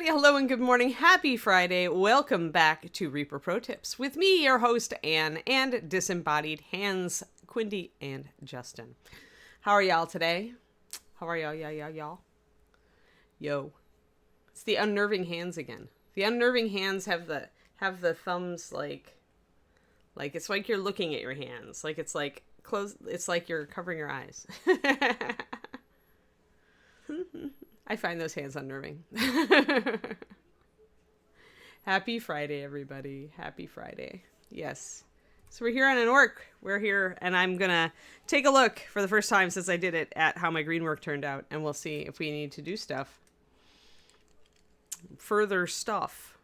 everybody. Hello and good morning. Happy Friday. Welcome back to Reaper Pro-Tips with me, your host, Anne, and disembodied hands, Quindy and Justin. How are y'all today? How are y'all? Y'all? Yo. It's the unnerving hands again. The unnerving hands have the thumbs like it's like you're looking at your hands. Like it's like close. It's like you're covering your eyes. I find those hands unnerving. Happy Friday, everybody. Happy Friday. Yes. So we're here on an orc. We're here, and I'm going to take a look for the first time since I did it at how my green work turned out, and we'll see if we need to do stuff. Further stuff.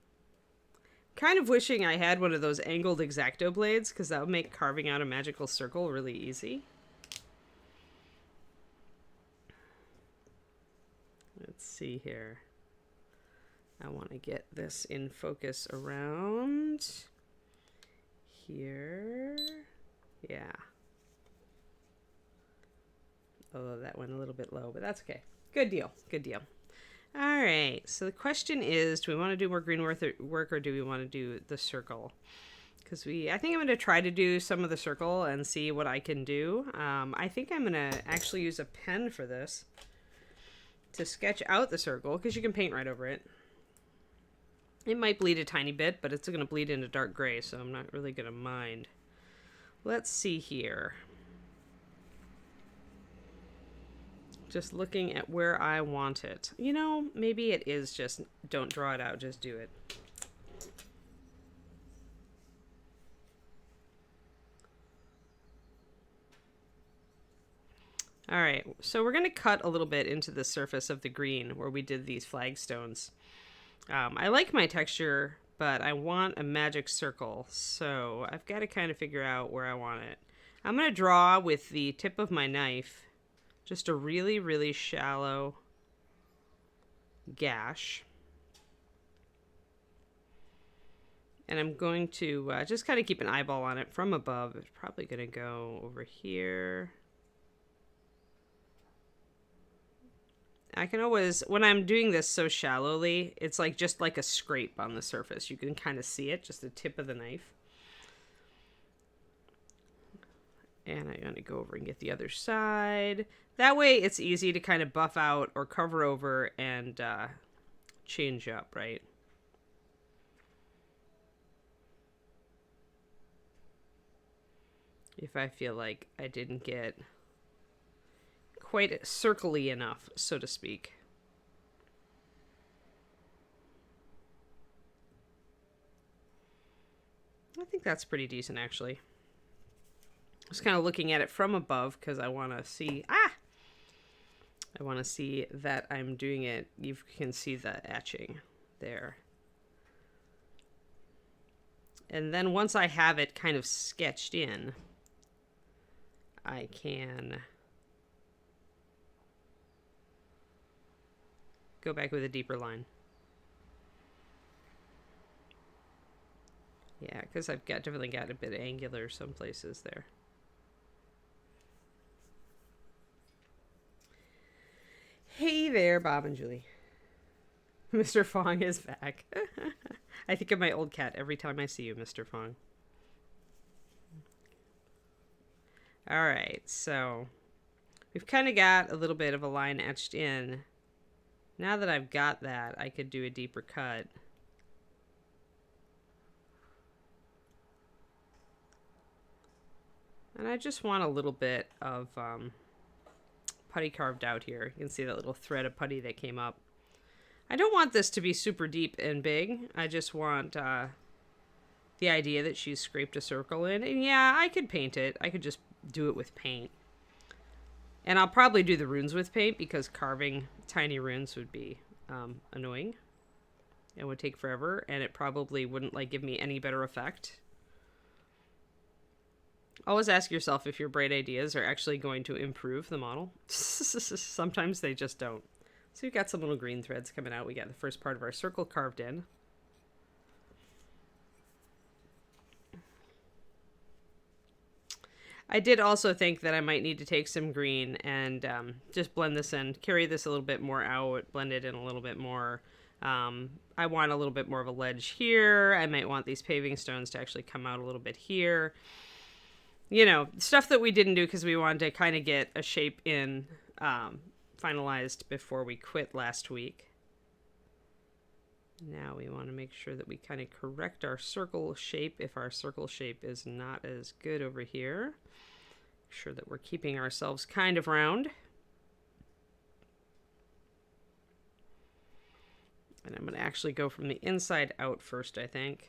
Kind of wishing I had one of those angled X-Acto blades, because that would make carving out a magical circle really easy. Let's see here. I want to get this in focus around here. Yeah. Although that went a little bit low, but that's okay. Good deal. Good deal. All right. So the question is, do we want to do more green work or do we want to do the circle? Because I think I'm going to try to do some of the circle and see what I can do. I think I'm going to actually use a pen for this to sketch out the circle, because you can paint right over it. It might bleed a tiny bit, but it's going to bleed into dark gray, so I'm not really going to mind. Let's see here. Just looking at where I want it. You know, maybe it is just don't draw it out, just do it. All right, so we're going to cut a little bit into the surface of the green where we did these flagstones. I like my texture, but I want a magic circle, so I've got to kind of figure out where I want it. I'm going to draw with the tip of my knife just a really, really shallow gash. And I'm going to just kind of keep an eyeball on it from above. It's probably going to go over here. I can always, when I'm doing this so shallowly, it's like just like a scrape on the surface. You can kind of see it, just the tip of the knife. And I'm going to go over and get the other side. That way it's easy to kind of buff out or cover over and change up, right? If I feel like I didn't get quite circle-y enough, so to speak. I think that's pretty decent, actually. Just kind of looking at it from above because I want to see... I want to see that I'm doing it. You can see the etching there. And then once I have it kind of sketched in, I can go back with a deeper line. Yeah, because I've definitely got a bit angular some places there. Hey there, Bob and Julie. Mr. Fong is back. I think of my old cat every time I see you, Mr. Fong. All right, so we've kind of got a little bit of a line etched in. Now that I've got that, I could do a deeper cut. And I just want a little bit of putty carved out here. You can see that little thread of putty that came up. I don't want this to be super deep and big. I just want the idea that she's scraped a circle in. And yeah, I could paint it. I could just do it with paint. And I'll probably do the runes with paint because carving tiny runes would be annoying. It would take forever, and it probably wouldn't give me any better effect. Always ask yourself if your bright ideas are actually going to improve the model. Sometimes they just don't. So we've got some little green threads coming out. We got the first part of our circle carved in. I did also think that I might need to take some green and just blend this in, carry this a little bit more out, blend it in a little bit more. I want a little bit more of a ledge here. I might want these paving stones to actually come out a little bit here. You know, stuff that we didn't do because we wanted to kind of get a shape in finalized before we quit last week. Now we want to make sure that we kind of correct our circle shape if our circle shape is not as good over here. Make sure that we're keeping ourselves kind of round. And I'm going to actually go from the inside out first, I think.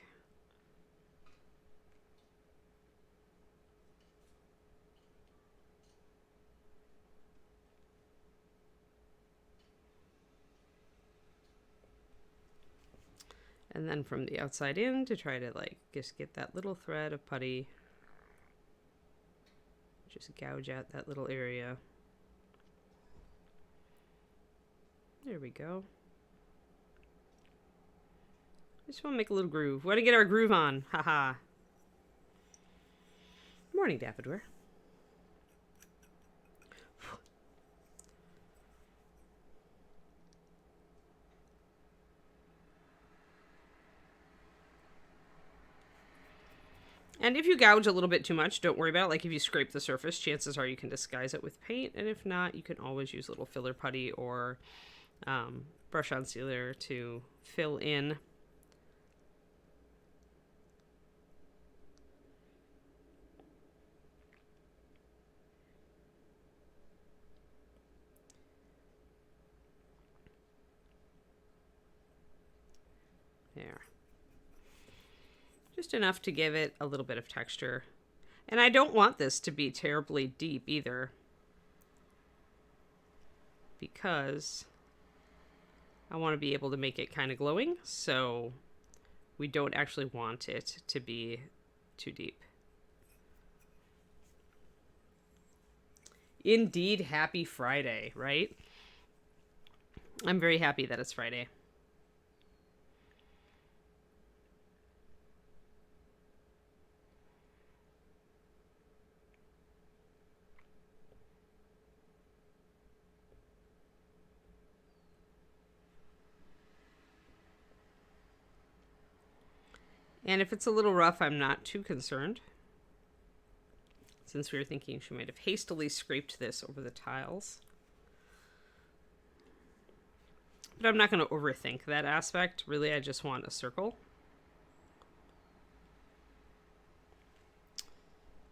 And then from the outside in to try to like just get that little thread of putty. Just gouge out that little area. There we go. Just want to make a little groove. Want to get our groove on. Haha. Morning, Daffodware. And if you gouge a little bit too much, don't worry about it. Like if you scrape the surface, chances are you can disguise it with paint. And if not, you can always use a little filler putty or brush on sealer to fill in. There. Just enough to give it a little bit of texture. And I don't want this to be terribly deep either, because I want to be able to make it kind of glowing, so we don't actually want it to be too deep. Indeed, happy Friday, right? I'm very happy that it's Friday. And if it's a little rough, I'm not too concerned, since we were thinking she might have hastily scraped this over the tiles. But I'm not going to overthink that aspect. Really, I just want a circle.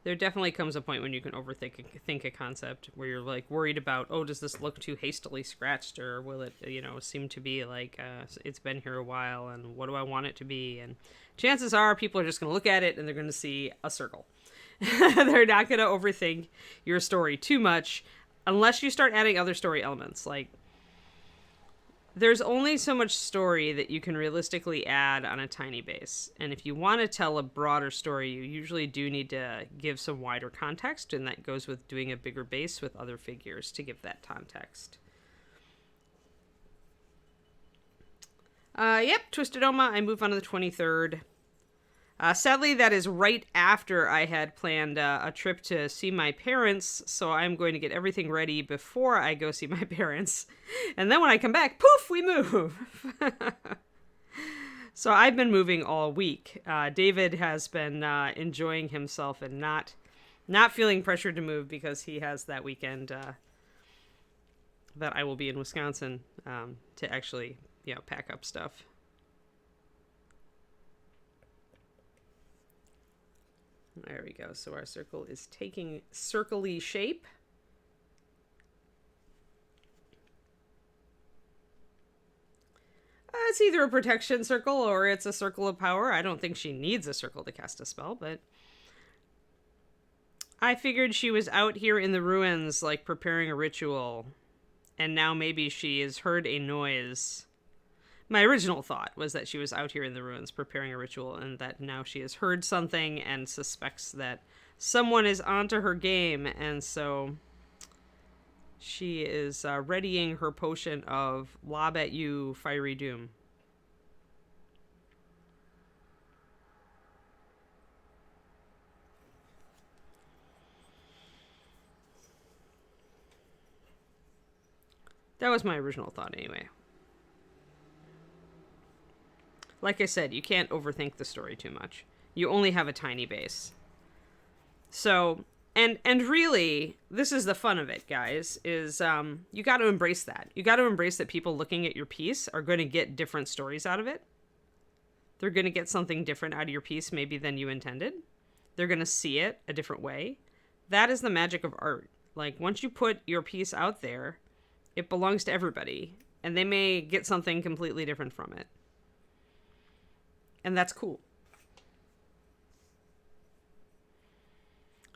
There definitely comes a point when you can think a concept where you're like worried about, oh, does this look too hastily scratched, or will it, you know, seem to be like it's been here a while, and what do I want it to be? And chances are people are just going to look at it and they're going to see a circle. They're not going to overthink your story too much unless you start adding other story elements. Like, there's only so much story that you can realistically add on a tiny base. And if you want to tell a broader story, you usually do need to give some wider context, and that goes with doing a bigger base with other figures to give that context. Yep, Twisted Oma, I move on to the 23rd. Sadly, that is right after I had planned a trip to see my parents, so I'm going to get everything ready before I go see my parents. And then when I come back, poof, we move! So I've been moving all week. David has been enjoying himself and not feeling pressured to move because he has that weekend that I will be in Wisconsin to actually, you know, pack up stuff. There we go. So our circle is taking circle-y shape. It's either a protection circle or it's a circle of power. I don't think she needs a circle to cast a spell, but I figured she was out here in the ruins, like preparing a ritual, and now maybe she has heard a noise. My original thought was that she was out here in the ruins preparing a ritual, and that now she has heard something and suspects that someone is onto her game, and so she is readying her potion of Lob at You, Fiery Doom. That was my original thought anyway. Like I said, you can't overthink the story too much. You only have a tiny base. So, and really, this is the fun of it, guys, is you got to embrace that. You got to embrace that people looking at your piece are going to get different stories out of it. They're going to get something different out of your piece maybe than you intended. They're going to see it a different way. That is the magic of art. Like, once you put your piece out there, it belongs to everybody, and they may get something completely different from it. And that's cool.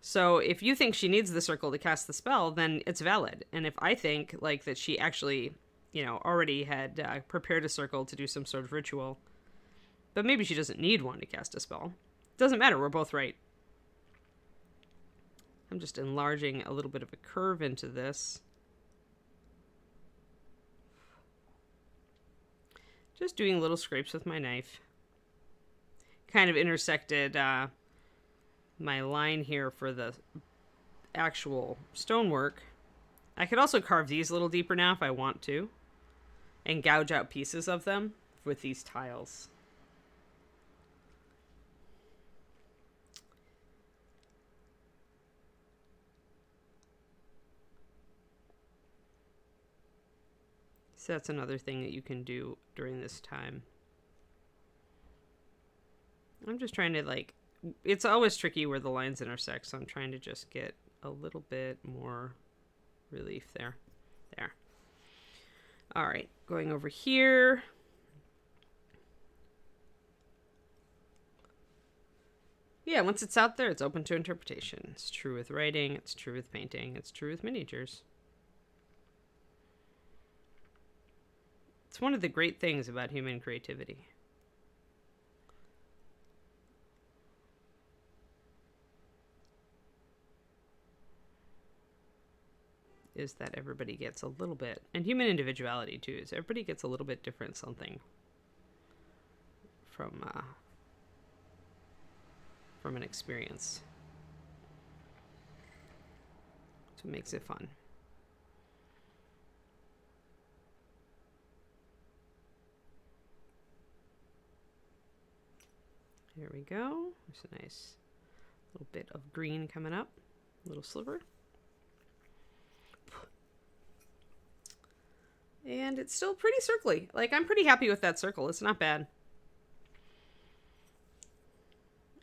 So if you think she needs the circle to cast the spell, then it's valid. And if I think, like, that she actually, you know, already had prepared a circle to do some sort of ritual, but maybe she doesn't need one to cast a spell, doesn't matter. We're both right. I'm just enlarging a little bit of a curve into this. Just doing little scrapes with my knife. Kind of intersected my line here for the actual stonework. I could also carve these a little deeper now if I want to, and gouge out pieces of them with these tiles. So that's another thing that you can do during this time. I'm just trying to, like, it's always tricky where the lines intersect, so I'm trying to just get a little bit more relief there. There. All right, going over here. Yeah, once it's out there, it's open to interpretation. It's true with writing, it's true with painting, it's true with miniatures. It's one of the great things about human creativity. Is that everybody gets a little bit, and human individuality too, is everybody gets a little bit different something from an experience. So it makes it fun. There we go. There's a nice little bit of green coming up. Little sliver. And it's still pretty circly. Like, I'm pretty happy with that circle. It's not bad.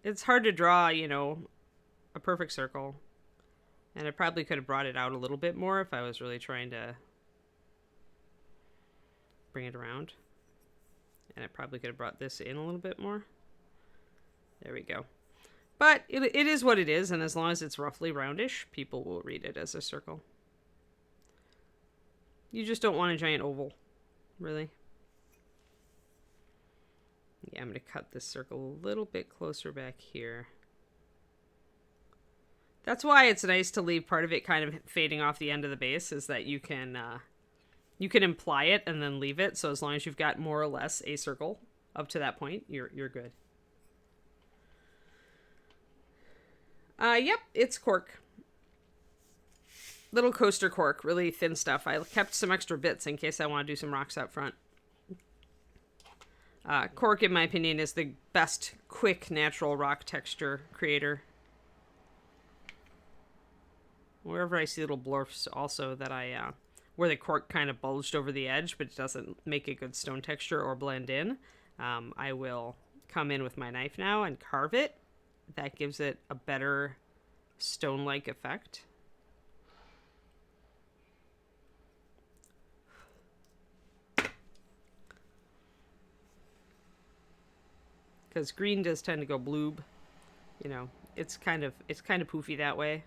It's hard to draw, you know, a perfect circle. And I probably could have brought it out a little bit more if I was really trying to bring it around. And I probably could have brought this in a little bit more. There we go. But it is what it is, and as long as it's roughly roundish, people will read it as a circle. You just don't want a giant oval, really. Yeah, I'm going to cut this circle a little bit closer back here. That's why it's nice to leave part of it kind of fading off the end of the base, is that you can imply it and then leave it. So as long as you've got more or less a circle up to that point, you're good. Yep, it's cork. Little coaster cork, really thin stuff. I kept some extra bits in case I want to do some rocks out front. Cork, in my opinion, is the best quick natural rock texture creator. Wherever I see little blorps also that where the cork kind of bulged over the edge, but it doesn't make a good stone texture or blend in, I will come in with my knife now and carve it. That gives it a better stone-like effect. Because green does tend to go bloob. You know, it's kind of poofy that way.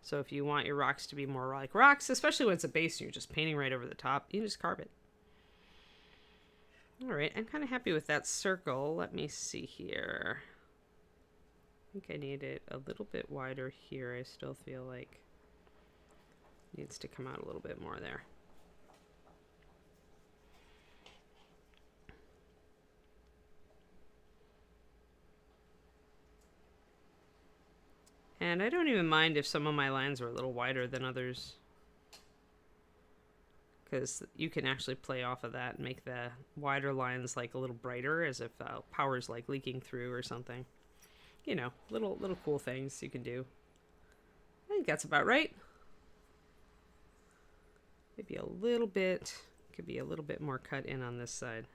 So if you want your rocks to be more like rocks, especially when it's a base and you're just painting right over the top, you can just carve it. All right, I'm kind of happy with that circle. Let me see here. I think I need it a little bit wider here. I still feel like it needs to come out a little bit more there. And I don't even mind if some of my lines are a little wider than others, because you can actually play off of that and make the wider lines like a little brighter, as if power's like leaking through or something. You know, little cool things you can do. I think that's about right. Maybe a little bit, could be a little bit more cut in on this side.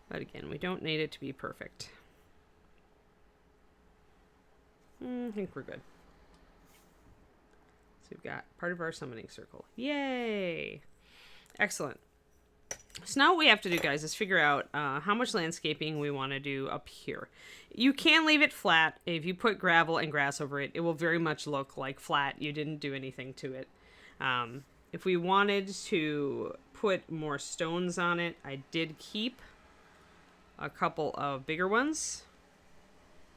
But again, we don't need it to be perfect. I think we're good. So we've got part of our summoning circle. Yay! Excellent. So now what we have to do, guys, is figure out how much landscaping we want to do up here. You can leave it flat. If you put gravel and grass over it, it will very much look like flat. You didn't do anything to it. If we wanted to put more stones on it, I did keep a couple of bigger ones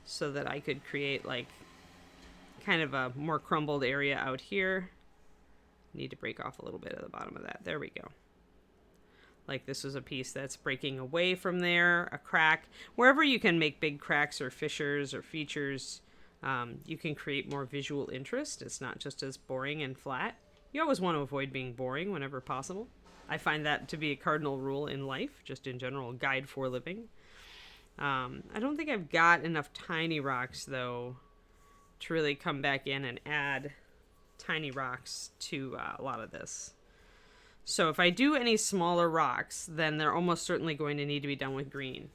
so that I could create like kind of a more crumbled area out here. Need to break off a little bit of the bottom of that. There we go. Like this is a piece that's breaking away from there, a crack. Wherever you can make big cracks or fissures or features, you can create more visual interest. It's not just as boring and flat. You always want to avoid being boring whenever possible. I find that to be a cardinal rule in life, just in general, guide for living. I don't think I've got enough tiny rocks, though, to really come back in and add tiny rocks to a lot of this. So if I do any smaller rocks, then they're almost certainly going to need to be done with green.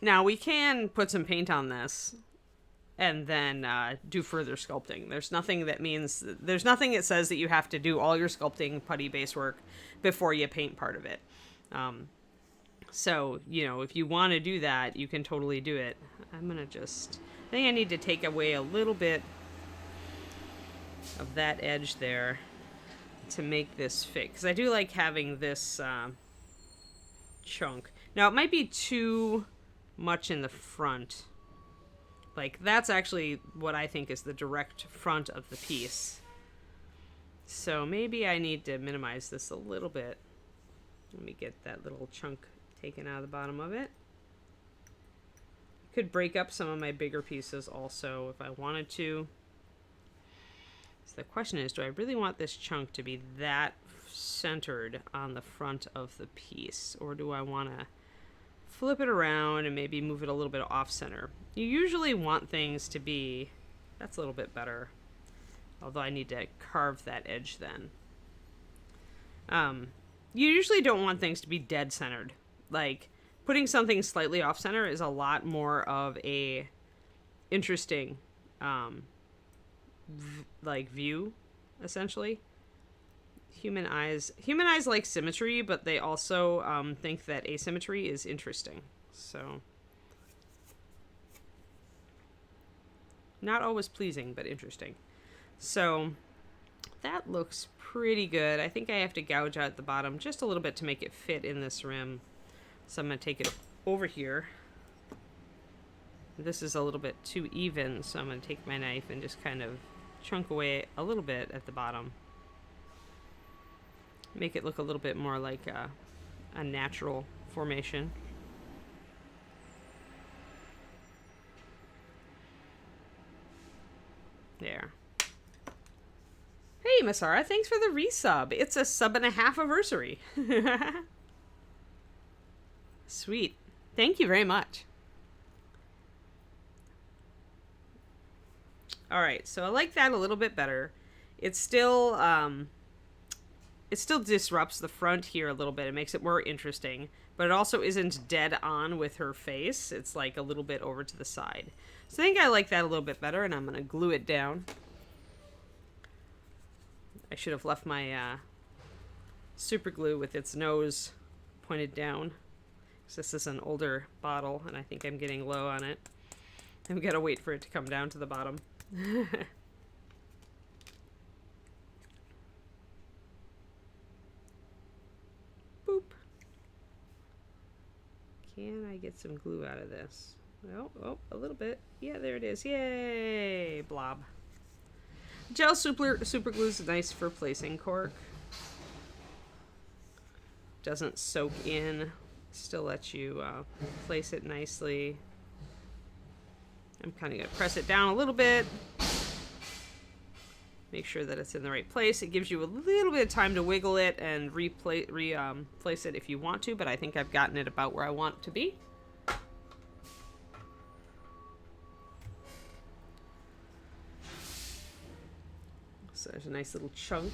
Now, we can put some paint on this and then do further sculpting. There's nothing that says that you have to do all your sculpting putty base work before you paint part of it. So, you know, if you want to do that, you can totally do it. I think I need to take away a little bit of that edge there to make this fit, because I do like having this chunk. Now, it might be too much in the front. Like, that's actually what I think is the direct front of the piece. So maybe I need to minimize this a little bit. Let me get that little chunk taken out of the bottom of it. Could break up some of my bigger pieces also if I wanted to. So the question is, do I really want this chunk to be that centered on the front of the piece? Or do I want to flip it around and maybe move it a little bit off center? You usually want things to be, that's a little bit better. Although I need to carve that edge then. You usually don't want things to be dead centered. Like, putting something slightly off center is a lot more of a interesting view, essentially. Human eyes like symmetry, but they also think that asymmetry is interesting. So not always pleasing, but interesting. So that looks pretty good. I think I have to gouge out the bottom just a little bit to make it fit in this rim. So I'm going to take it over here. This is a little bit too even, so I'm going to take my knife and just kind of chunk away a little bit at the bottom. Make it look a little bit more like a natural formation. There. Hey, Masara, thanks for the resub. It's a sub-and-a-half anniversary. Sweet. Thank you very much. All right, so I like that a little bit better. It still disrupts the front here a little bit. It makes it more interesting, but it also isn't dead on with her face. It's like a little bit over to the side. So I think I like that a little bit better, and I'm going to glue it down. I should have left my super glue with its nose pointed down. This is an older bottle, and I think I'm getting low on it. I've got to wait for it to come down to the bottom. Boop. Can I get some glue out of this? Oh, a little bit. Yeah, there it is. Yay! Blob. Gel super glue is nice for placing cork. Doesn't soak in. Still lets you place it nicely. I'm kind of going to press it down a little bit. Make sure that it's in the right place. It gives you a little bit of time to wiggle it and place it if you want to, but I think I've gotten it about where I want it to be. So there's a nice little chunk.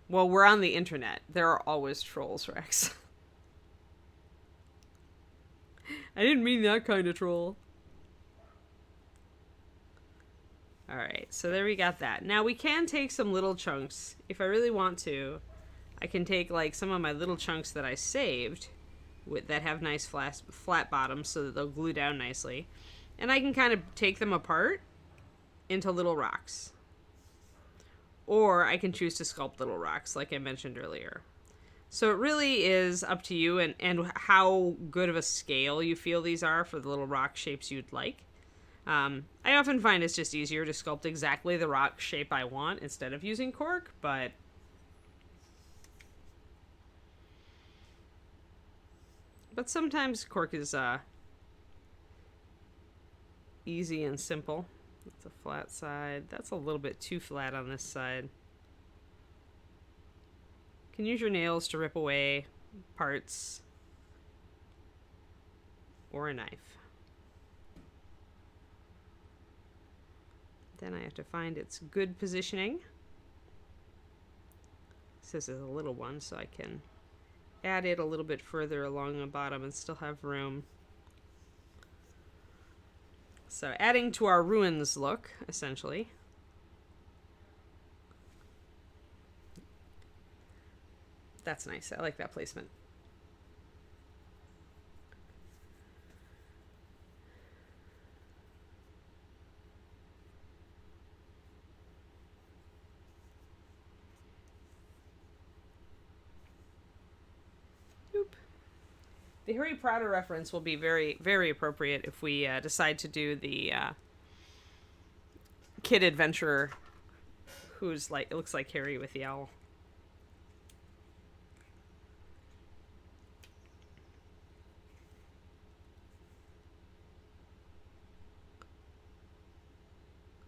Well, we're on the internet. There are always trolls, Rex. I didn't mean that kind of troll. Alright, so there we got that. Now we can take some little chunks. If I really want to, I can take like some of my little chunks that I saved that have nice flat bottoms so that they'll glue down nicely. And I can kind of take them apart into little rocks. Or I can choose to sculpt little rocks like I mentioned earlier. So it really is up to you and how good of a scale you feel these are for the little rock shapes you'd like. I often find it's just easier to sculpt exactly the rock shape I want instead of using cork, but sometimes cork is easy and simple. That's a flat side. That's a little bit too flat on this side. You can use your nails to rip away parts or a knife. Then I have to find its good positioning. This is a little one, so I can add it a little bit further along the bottom and still have room. So adding to our ruins look, essentially. That's nice. I like that placement. Oop. The Harry Potter reference will be very, very appropriate if we decide to do the kid adventurer who's like, it looks like Harry with the owl.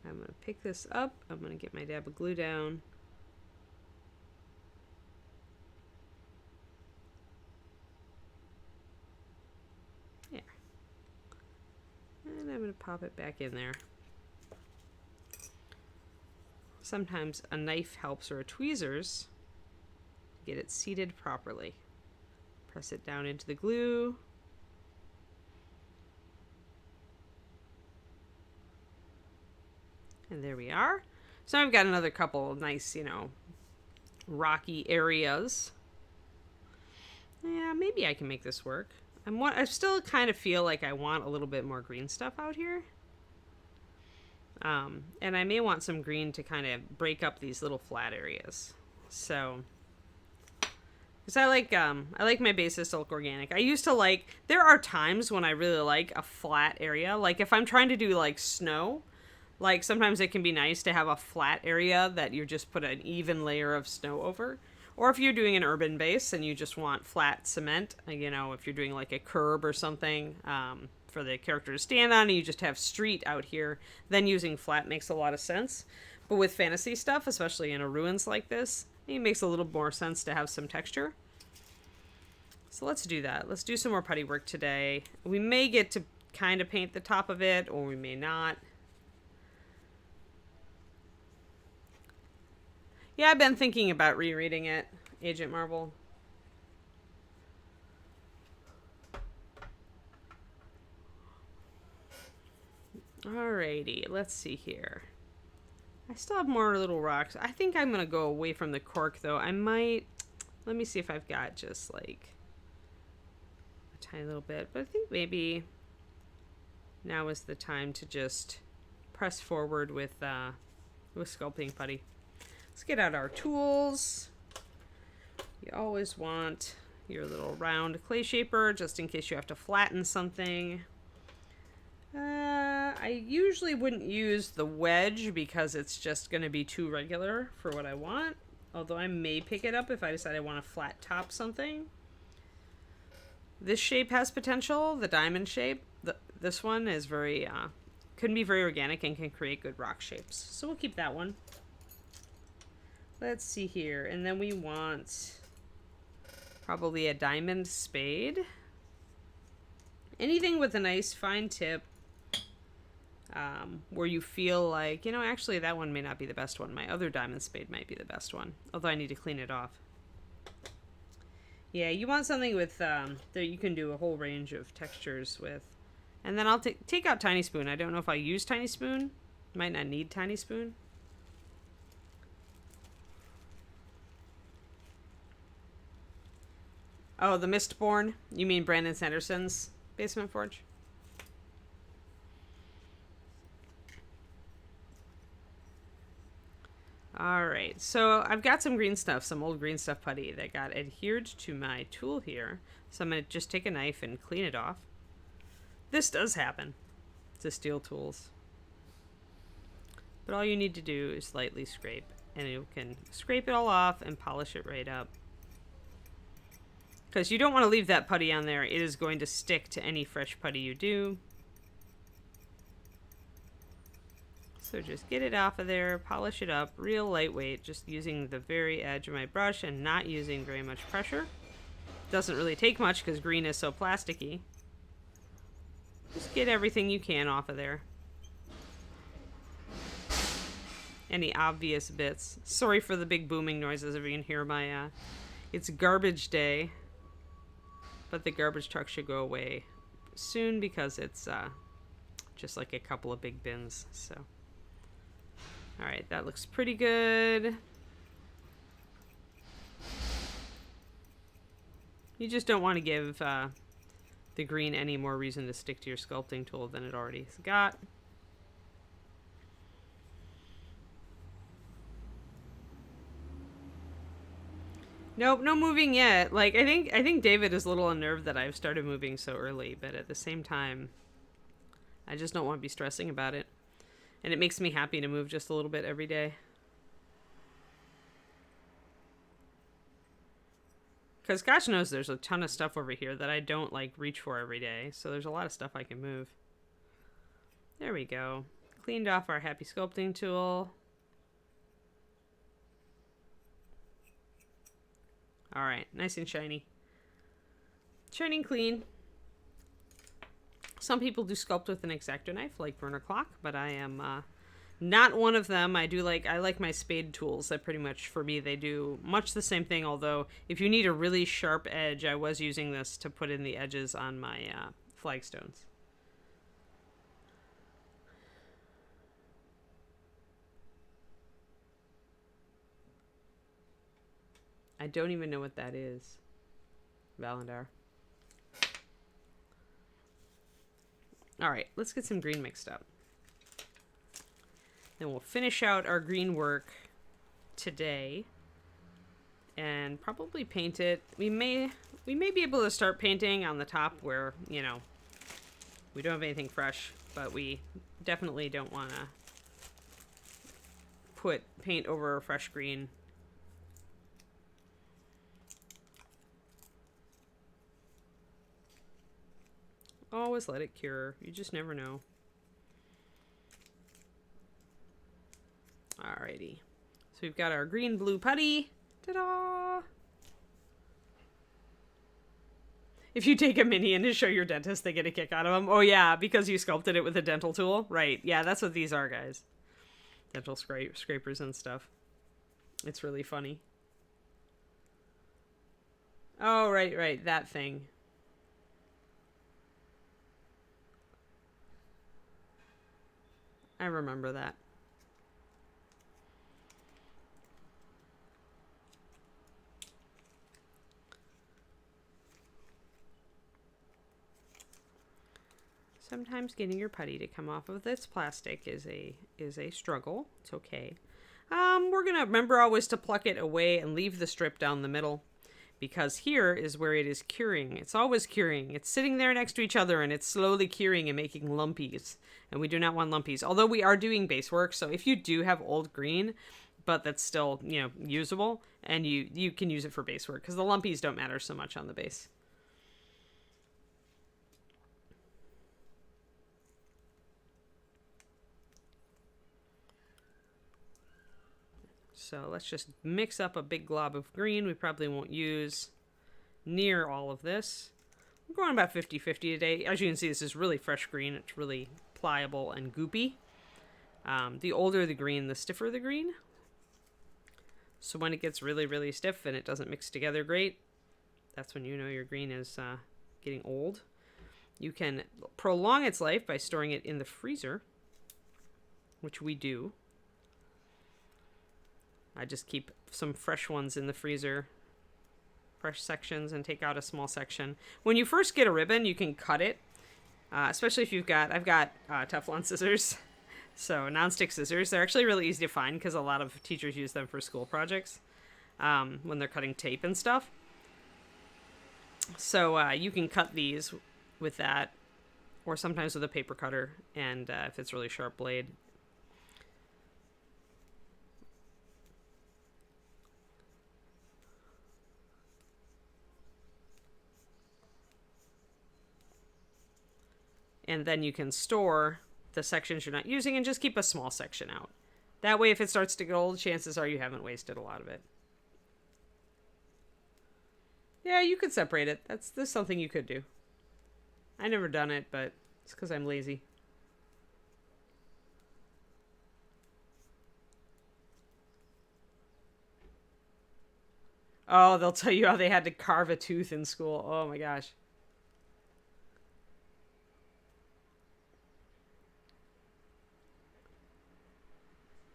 I'm going to pick this up. I'm going to get my dab of glue down. There. And I'm going to pop it back in there. Sometimes a knife helps, or a tweezers, to get it seated properly. Press it down into the glue. And there we are. So I've got another couple of nice, rocky areas. Yeah, maybe I can make this work. I still kind of feel like I want a little bit more green stuff out here. And I may want some green to kind of break up these little flat areas. So, because I like my bases to look organic. I used to there are times when I really like a flat area. Like if I'm trying to do like snow, like sometimes it can be nice to have a flat area that you just put an even layer of snow over. Or if you're doing an urban base and you just want flat cement, if you're doing like a curb or something for the character to stand on and you just have street out here, then using flat makes a lot of sense. But with fantasy stuff, especially in a ruins like this, it makes a little more sense to have some texture. So let's do that. Let's do some more putty work today. We may get to kind of paint the top of it, or we may not. Yeah, I've been thinking about rereading it, Agent Marvel. Alrighty, let's see here. I still have more little rocks. I think I'm going to go away from the cork, though. I might... Let me see if I've got just, like, a tiny little bit. But I think maybe now is the time to just press forward with sculpting putty. Let's get out our tools. You always want your little round clay shaper just in case you have to flatten something. I usually wouldn't use the wedge because it's just going to be too regular for what I want. Although I may pick it up if I decide I want to flat top something. This shape has potential, the diamond shape. This one is very, can be very organic and can create good rock shapes. So we'll keep that one. Let's see here. And then we want probably a diamond spade. Anything with a nice fine tip, where you feel like, you know, actually that one may not be the best one. My other diamond spade might be the best one, although I need to clean it off. Yeah, you want something with, that you can do a whole range of textures with. And then I'll take out Tiny Spoon. I don't know if I'll use Tiny Spoon. Might not need Tiny Spoon. Oh, the Mistborn? You mean Brandon Sanderson's Basement Forge? Alright, so I've got some green stuff, some old green stuff putty that got adhered to my tool here. So I'm going to just take a knife and clean it off. This does happen to steel tools. But all you need to do is lightly scrape, and you can scrape it all off and polish it right up. Because you don't want to leave that putty on there. It is going to stick to any fresh putty you do. So just get it off of there, polish it up, real lightweight, just using the very edge of my brush and not using very much pressure. Doesn't really take much because green is so plasticky. Just get everything you can off of there. Any obvious bits. Sorry for the big booming noises if you can hear my, it's garbage day. But the garbage truck should go away soon because it's, just like a couple of big bins, so. Alright, that looks pretty good. You just don't want to give the green any more reason to stick to your sculpting tool than it already has got. Nope, no moving yet. Like, I think David is a little unnerved that I've started moving so early, but at the same time, I just don't want to be stressing about it. And it makes me happy to move just a little bit every day. Because gosh knows there's a ton of stuff over here that I don't, like, reach for every day. So there's a lot of stuff I can move. There we go. Cleaned off our happy sculpting tool. Alright, nice and shiny. Shining clean. Some people do sculpt with an X-Acto knife, like Burner Clock, but I am not one of them. I like my spade tools. That pretty much, for me, they do much the same thing, although if you need a really sharp edge, I was using this to put in the edges on my flagstones. I don't even know what that is. Valendar. Alright, let's get some green mixed up. Then we'll finish out our green work today. And probably paint it. We may be able to start painting on the top where, you know, we don't have anything fresh. But we definitely don't want to put paint over a fresh green. Always let it cure. You just never know. Alrighty. So we've got our green blue putty. Ta-da! If you take a minion to show your dentist, they get a kick out of them. Oh yeah, because you sculpted it with a dental tool? Right. Yeah, that's what these are, guys. Dental scrapers and stuff. It's really funny. Oh, right. That thing. I remember that. Sometimes getting your putty to come off of this plastic is a struggle. It's okay. We're gonna remember always to pluck it away and leave the strip down the middle, because here is where it is curing. It's always curing. It's sitting there next to each other and it's slowly curing and making lumpies. And we do not want lumpies. Although we are doing base work, so if you do have old green, but that's still, you know, usable, and you can use it for base work, because the lumpies don't matter so much on the base. So let's just mix up a big glob of green. We probably won't use near all of this. I'm going about 50-50 today. As you can see, this is really fresh green. It's really pliable and goopy. The older the green, the stiffer the green. So when it gets really, really stiff and it doesn't mix together great, that's when you know your green is getting old. You can prolong its life by storing it in the freezer, which we do. I just keep some fresh ones in the freezer, fresh sections, and take out a small section. When you first get a ribbon, you can cut it, especially if I've got Teflon scissors. So nonstick scissors, they're actually really easy to find because a lot of teachers use them for school projects when they're cutting tape and stuff. So you can cut these with that, or sometimes with a paper cutter, and if it's really sharp blade. And then you can store the sections you're not using and just keep a small section out. That way, if it starts to get old, chances are you haven't wasted a lot of it. Yeah, you could separate it. That's something you could do. I never done it, but it's because I'm lazy. Oh, they'll tell you how they had to carve a tooth in school. Oh my gosh.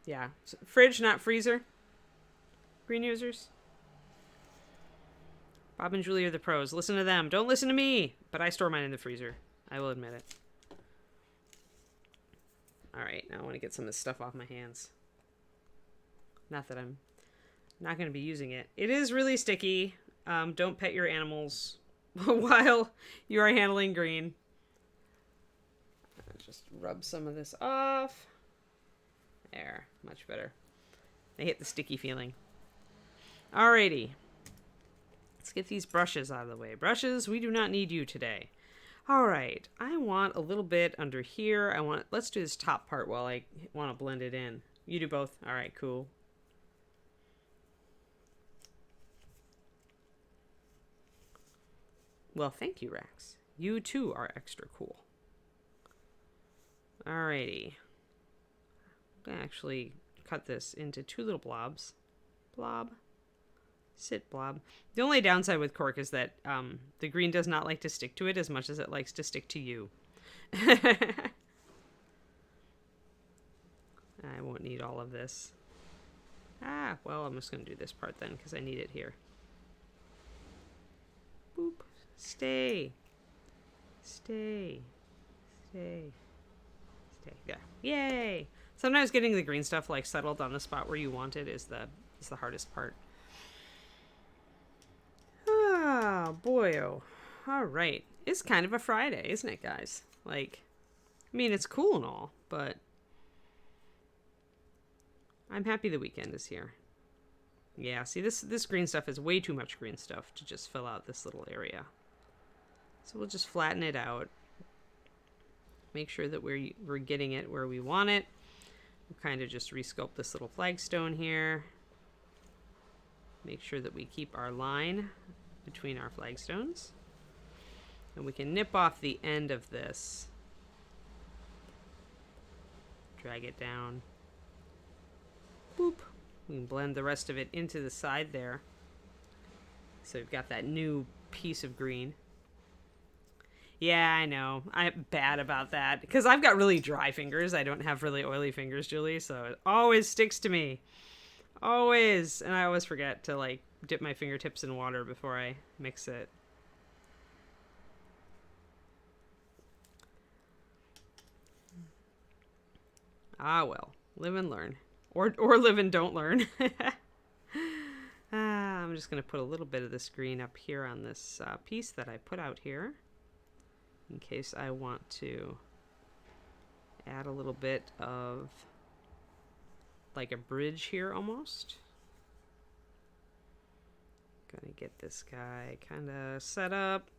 Yeah. Fridge, not freezer. Green users. Bob and Julie are the pros. Listen to them. Don't listen to me. But I store mine in the freezer. I will admit it. Alright, now I want to get some of this stuff off my hands. Not that I'm not going to be using it. It is really sticky. Don't pet your animals while you are handling green. Just rub some of this off. There, much better. I hate the sticky feeling. Alrighty. Let's get these brushes out of the way. Brushes, we do not need you today. Alright, I want a little bit under here. Let's do this top part while I want to blend it in. You do both? Alright, cool. Well, thank you, Rex. You too are extra cool. Alrighty. I'm going to actually cut this into two little blobs. Blob. Sit blob. The only downside with cork is that the green does not like to stick to it as much as it likes to stick to you. I won't need all of this. Well, I'm just going to do this part then because I need it here. Boop. Stay. Stay. Stay. Stay. Yeah. Yay! Sometimes getting the green stuff like settled on the spot where you want it is the hardest part. Ah, boyo. All right. It's kind of a Friday, isn't it, guys? Like, I mean, it's cool and all, but I'm happy the weekend is here. Yeah, see, this green stuff is way too much green stuff to just fill out this little area. So we'll just flatten it out. Make sure that we're getting it where we want it. We'll kind of just resculpt this little flagstone here. Make sure that we keep our line between our flagstones. And we can nip off the end of this. Drag it down. Boop. We can blend the rest of it into the side there. So we've got that new piece of green. Yeah, I know. I'm bad about that. Because I've got really dry fingers. I don't have really oily fingers, Julie. So it always sticks to me. Always. And I always forget to, like, dip my fingertips in water before I mix it. Ah, well. Live and learn. Or live and don't learn. I'm just going to put a little bit of this green up here on this piece that I put out here. In case I want to add a little bit of like a bridge here almost. Gonna get this guy kind of set up.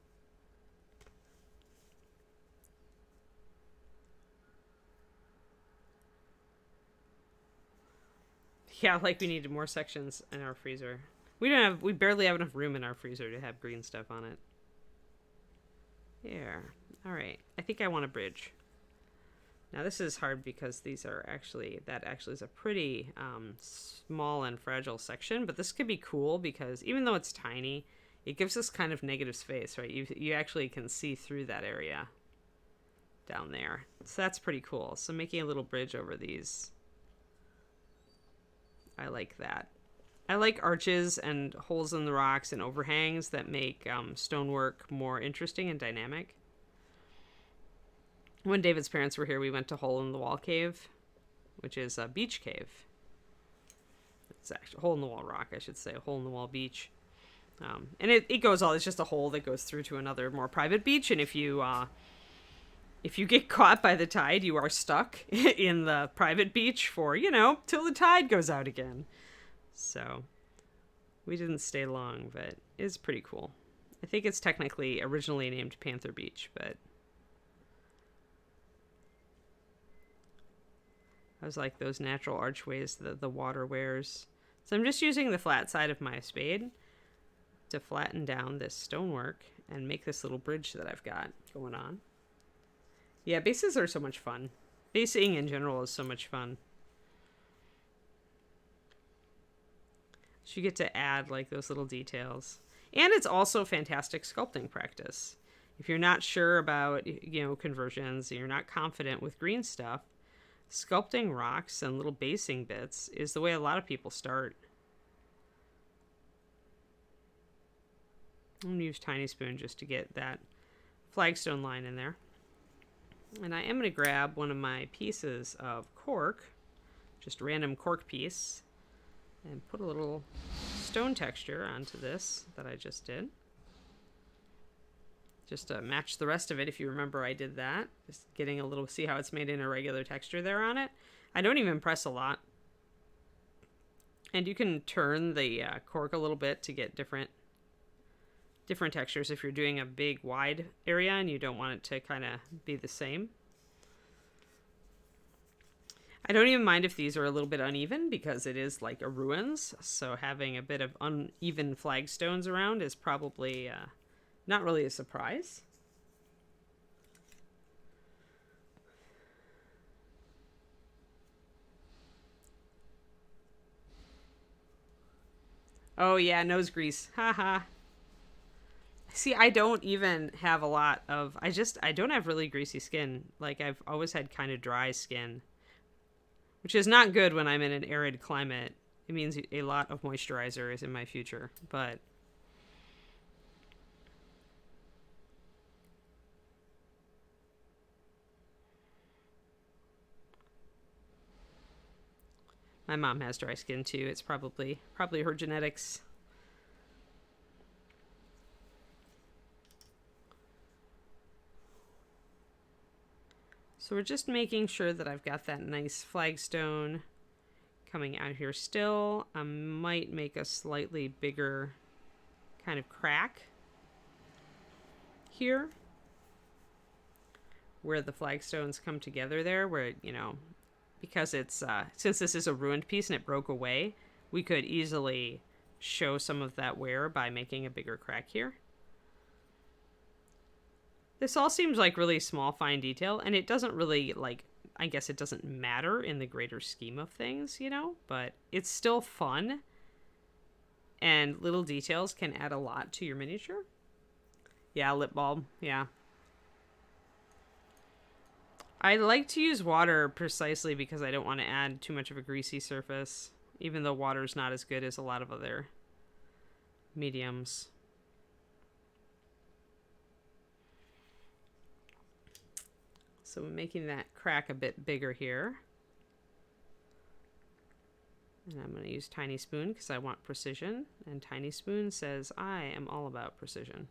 Yeah, like we needed more sections in our freezer. We barely have enough room in our freezer to have green stuff on it. Here. All right. I think I want a bridge. Now this is hard because that actually is a pretty small and fragile section, but this could be cool because even though it's tiny, it gives us kind of negative space, right? You actually can see through that area down there. So that's pretty cool. So making a little bridge over these, I like that. I like arches and holes in the rocks and overhangs that make stonework more interesting and dynamic. When David's parents were here, we went to Hole in the Wall Cave, which is a beach cave. It's actually Hole in the Wall Rock, I should say, a hole in the wall beach. And it goes all, it's just a hole that goes through to another more private beach. And if you get caught by the tide, you are stuck in the private beach for, till the tide goes out again. So we didn't stay long, but it's pretty cool. I think it's technically originally named Panther Beach, but I was like those natural archways that the water wears. So I'm just using the flat side of my spade to flatten down this stonework and make this little bridge that I've got going on. Yeah, bases are so much fun. Basing in general is so much fun. So you get to add like those little details. And it's also fantastic sculpting practice. If you're not sure about, conversions, and you're not confident with green stuff, sculpting rocks and little basing bits is the way a lot of people start. I'm going to use Tiny Spoon just to get that flagstone line in there. And I am going to grab one of my pieces of cork, just random cork piece, and put a little stone texture onto this that I just did. Just to match the rest of it, if you remember I did that. Just getting a little, see how it's made in a regular texture there on it. I don't even press a lot. And you can turn the cork a little bit to get different textures if you're doing a big wide area and you don't want it to kind of be the same. I don't even mind if these are a little bit uneven because it is like a ruins. So having a bit of uneven flagstones around is probably not really a surprise. Oh yeah, nose grease. Haha. See, I don't even have a lot of... I don't have really greasy skin. Like, I've always had kind of dry skin. Which is not good when I'm in an arid climate. It means a lot of moisturizer is in my future. But... my mom has dry skin too. It's probably her genetics. So we're just making sure that I've got that nice flagstone coming out here still. I might make a slightly bigger kind of crack here where the flagstones come together there, where, because it's since this is a ruined piece and it broke away, we could easily show some of that wear by making a bigger crack here. This all seems like really small, fine detail, and it doesn't really, I guess it doesn't matter in the greater scheme of things, but it's still fun, and little details can add a lot to your miniature. Yeah, lip bulb, yeah. I like to use water precisely because I don't want to add too much of a greasy surface, even though water's not as good as a lot of other mediums. So we're making that crack a bit bigger here. And I'm going to use Tiny Spoon because I want precision. And Tiny Spoon says, I am all about precision.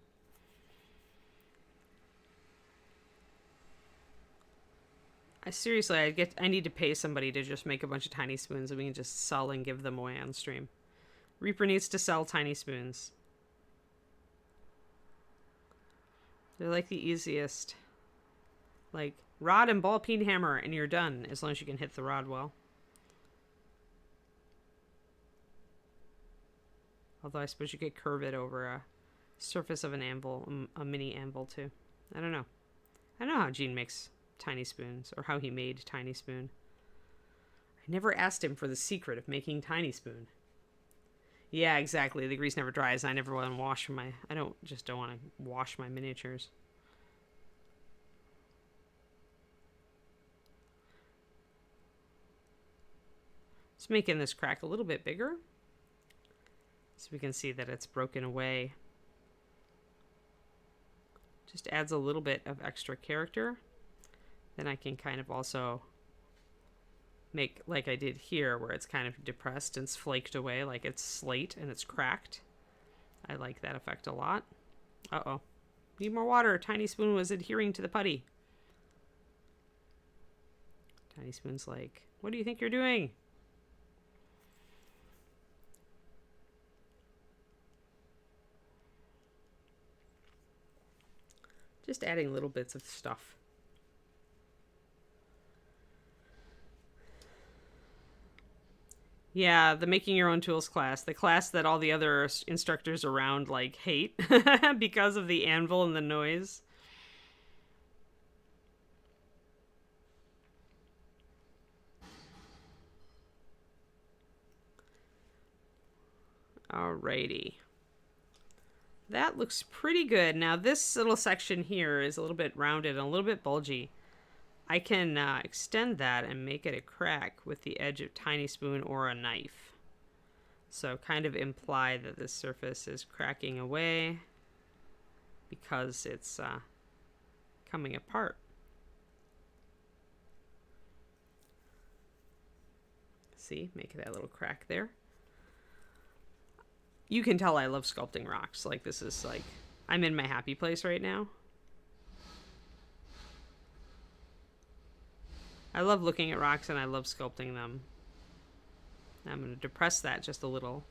Seriously, I need to pay somebody to just make a bunch of Tiny Spoons and we can just sell and give them away on stream. Reaper needs to sell Tiny Spoons. They're like the easiest. Like, rod and ball peen hammer and you're done, as long as you can hit the rod well. Although I suppose you could curve it over a surface of an anvil, a mini anvil too. I don't know. I don't know how Gene makes tiny spoons, or how he made tiny spoon. I never asked him for the secret of making tiny spoon. Yeah, exactly. The grease never dries. I never want to wash my... I don't want to wash my miniatures. Let's making this crack a little bit bigger, so we can see that it's broken away. Just adds a little bit of extra character. Then I can kind of also make like I did here, where it's kind of depressed and it's flaked away, like it's slate and it's cracked. I like that effect a lot. Uh-oh. Need more water. Tiny Spoon was adhering to the putty. Tiny Spoon's like, what do you think you're doing? Just adding little bits of stuff. Yeah, the making your own tools class. The class that all the other instructors around like hate because of the anvil and the noise. Alrighty. That looks pretty good. Now this little section here is a little bit rounded and a little bit bulgy. I can extend that and make it a crack with the edge of Tiny Spoon or a knife. So kind of imply that this surface is cracking away because it's coming apart. See, make that little crack there. You can tell I love sculpting rocks. Like, this is like, I'm in my happy place right now. I love looking at rocks and I love sculpting them. I'm going to depress that just a little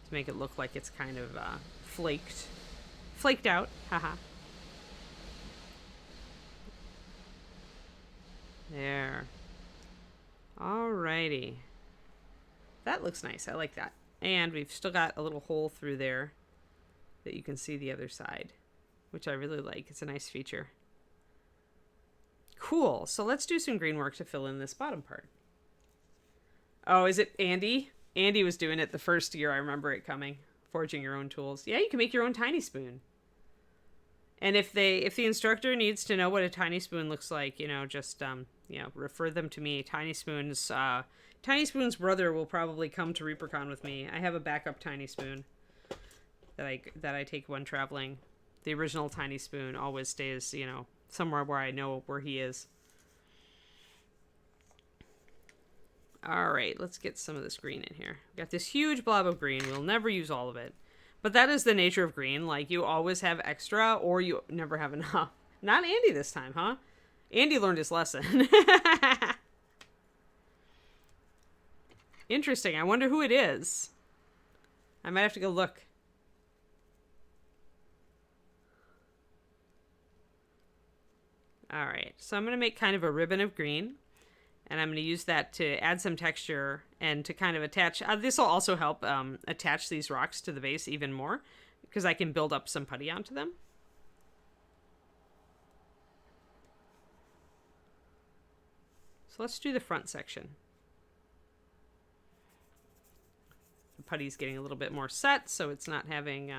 to make it look like it's kind of flaked out. Haha. There. Alrighty. That looks nice. I like that. And we've still got a little hole through there that you can see the other side, which I really like. It's a nice feature. Cool. So let's do some green work to fill in this bottom part. Oh, is it Andy? Andy was doing it the first year. I remember it coming. Forging your own tools. Yeah, you can make your own tiny spoon. And if the instructor needs to know what a tiny spoon looks like, you know, just refer them to me. Tiny Spoon's brother will probably come to ReaperCon with me. I have a backup Tiny Spoon that I take when traveling. The original Tiny Spoon always stays, you know, somewhere where I know where he is. All right, let's get some of this green in here. Got this huge blob of green. We'll never use all of it. But that is the nature of green. Like, you always have extra or you never have enough. Not Andy this time, huh? Andy learned his lesson. Interesting. I wonder who it is. I might have to go look. All right. So I'm going to make kind of a ribbon of green. And I'm going to use that to add some texture and to kind of attach. This will also help attach these rocks to the base even more, because I can build up some putty onto them. So let's do the front section. The putty's getting a little bit more set, so it's not having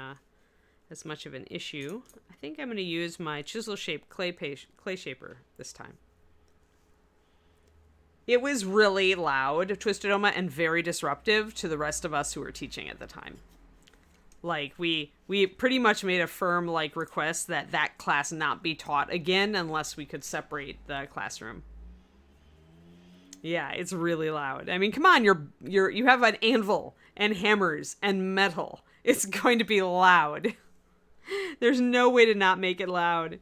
as much of an issue. I think I'm going to use my chisel-shaped clay shaper this time. It was really loud, Twisted Oma, and very disruptive to the rest of us who were teaching at the time. Like, we pretty much made a firm, like, request that that class not be taught again unless we could separate the classroom. Yeah, it's really loud. I mean, come on, you have an anvil and hammers and metal. It's going to be loud. There's no way to not make it loud.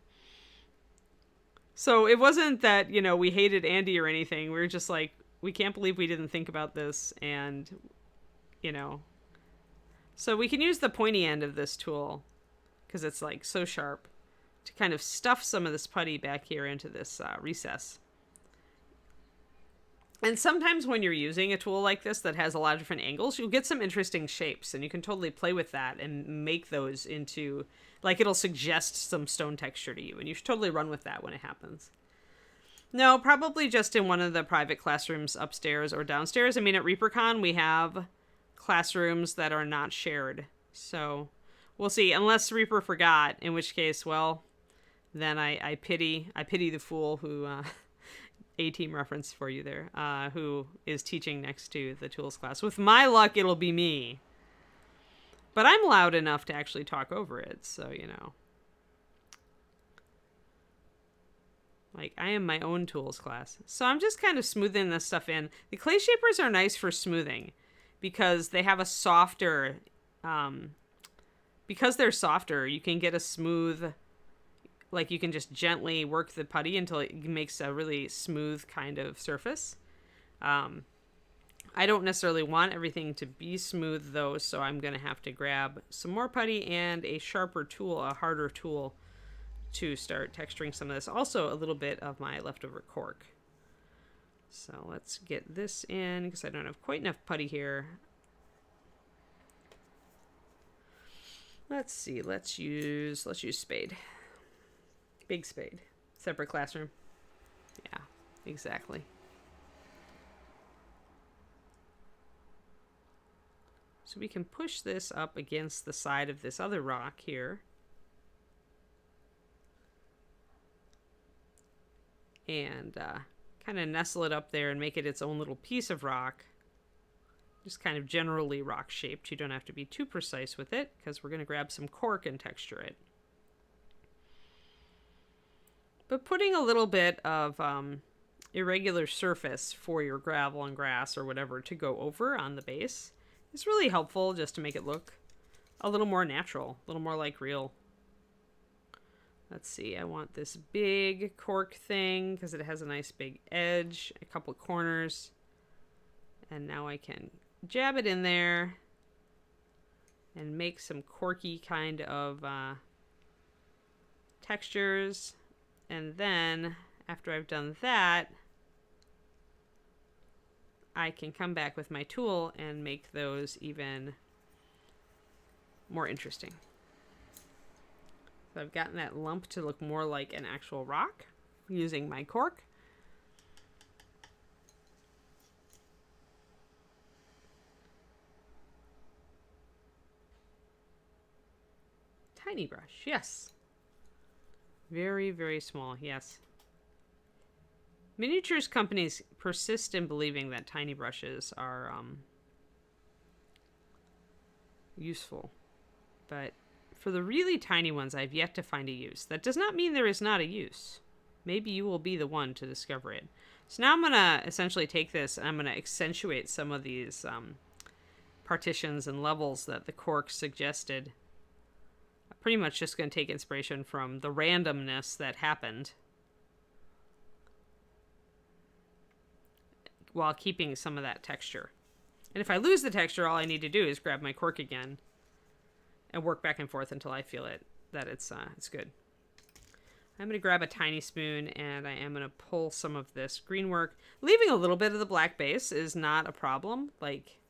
So it wasn't that, you know, we hated Andy or anything. We were just like, we can't believe we didn't think about this. And, you know, so we can use the pointy end of this tool because it's like so sharp to kind of stuff some of this putty back here into this recess. And sometimes when you're using a tool like this that has a lot of different angles, you'll get some interesting shapes, and you can totally play with that and make those into, like, it'll suggest some stone texture to you, and you should totally run with that when it happens. No, probably just in one of the private classrooms upstairs or downstairs. I mean, at ReaperCon, we have classrooms that are not shared. So we'll see, unless Reaper forgot, in which case, well, then I pity the fool who, A-team reference for you there, who is teaching next to the tools class. With my luck, it'll be me. But I'm loud enough to actually talk over it, so, you know. Like, I am my own tools class. So I'm just kind of smoothing this stuff in. The clay shapers are nice for smoothing because they have a softer, because they're softer, you can get a smooth, like you can just gently work the putty until it makes a really smooth kind of surface. I don't necessarily want everything to be smooth though, so I'm going to have to grab some more putty and a sharper tool, a harder tool, to start texturing some of this. Also a little bit of my leftover cork. So let's get this in because I don't have quite enough putty here. Let's see, let's use spade. Big spade. Separate classroom. Yeah, exactly. So we can push this up against the side of this other rock here. And kind of nestle it up there and make it its own little piece of rock. Just kind of generally rock shaped. You don't have to be too precise with it because we're going to grab some cork and texture it. But putting a little bit of irregular surface for your gravel and grass or whatever to go over on the base is really helpful just to make it look a little more natural, a little more like real. Let's see, I want this big cork thing because it has a nice big edge, a couple of corners. And now I can jab it in there and make some corky kind of textures. And then after I've done that, I can come back with my tool and make those even more interesting. So I've gotten that lump to look more like an actual rock using my cork. Tiny brush, yes. Very, very small, yes. Miniatures companies persist in believing that tiny brushes are useful, but for the really tiny ones, I've yet to find a use. That does not mean there is not a use. Maybe you will be the one to discover it. So now I'm going to essentially take this and I'm going to accentuate some of these partitions and levels that the cork suggested. I'm pretty much just going to take inspiration from the randomness that happened while keeping some of that texture. And if I lose the texture, all I need to do is grab my cork again and work back and forth until I feel it that it's good. I'm going to grab a tiny spoon and I am going to pull some of this green work. Leaving a little bit of the black base is not a problem. Like,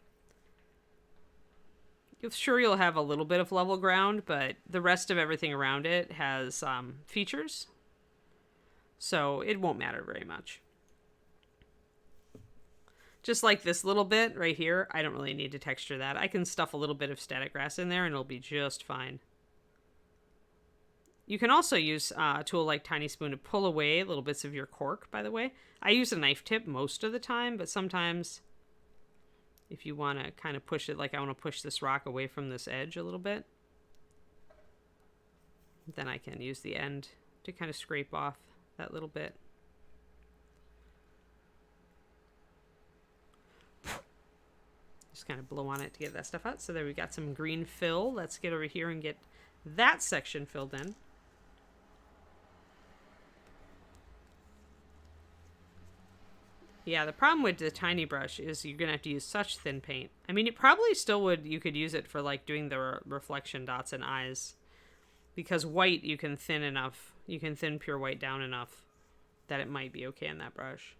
sure, you'll have a little bit of level ground, but the rest of everything around it has features, so it won't matter very much. Just like this little bit right here, I don't really need to texture that. I can stuff a little bit of static grass in there and it'll be just fine. You can also use a tool like Tiny Spoon to pull away little bits of your cork, by the way. I use a knife tip most of the time, but sometimes if you want to kind of push it, like I want to push this rock away from this edge a little bit, then I can use the end to kind of scrape off that little bit. Just kind of blow on it to get that stuff out. So there we got some green fill. Let's get over here and get that section filled in. Yeah, the problem with the tiny brush is you're going to have to use such thin paint. I mean, it probably still would, you could use it for like doing the reflection dots and eyes. Because white you can thin enough, you can thin pure white down enough that it might be okay in that brush.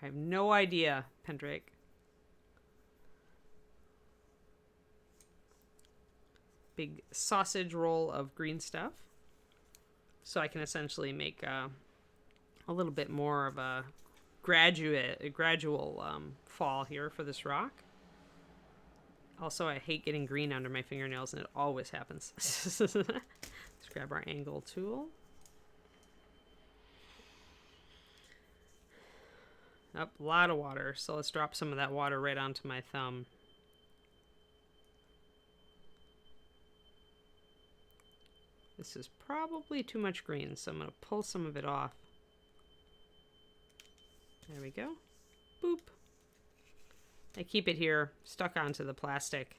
I have no idea, Pendrake. Big sausage roll of green stuff. So I can essentially make a little bit more of a gradual fall here for this rock. Also, I hate getting green under my fingernails, and it always happens. Let's grab our angle tool. A lot of water, so let's drop some of that water right onto my thumb. This is probably too much green, so I'm going to pull some of it off. There we go. Boop. I keep it here, stuck onto the plastic.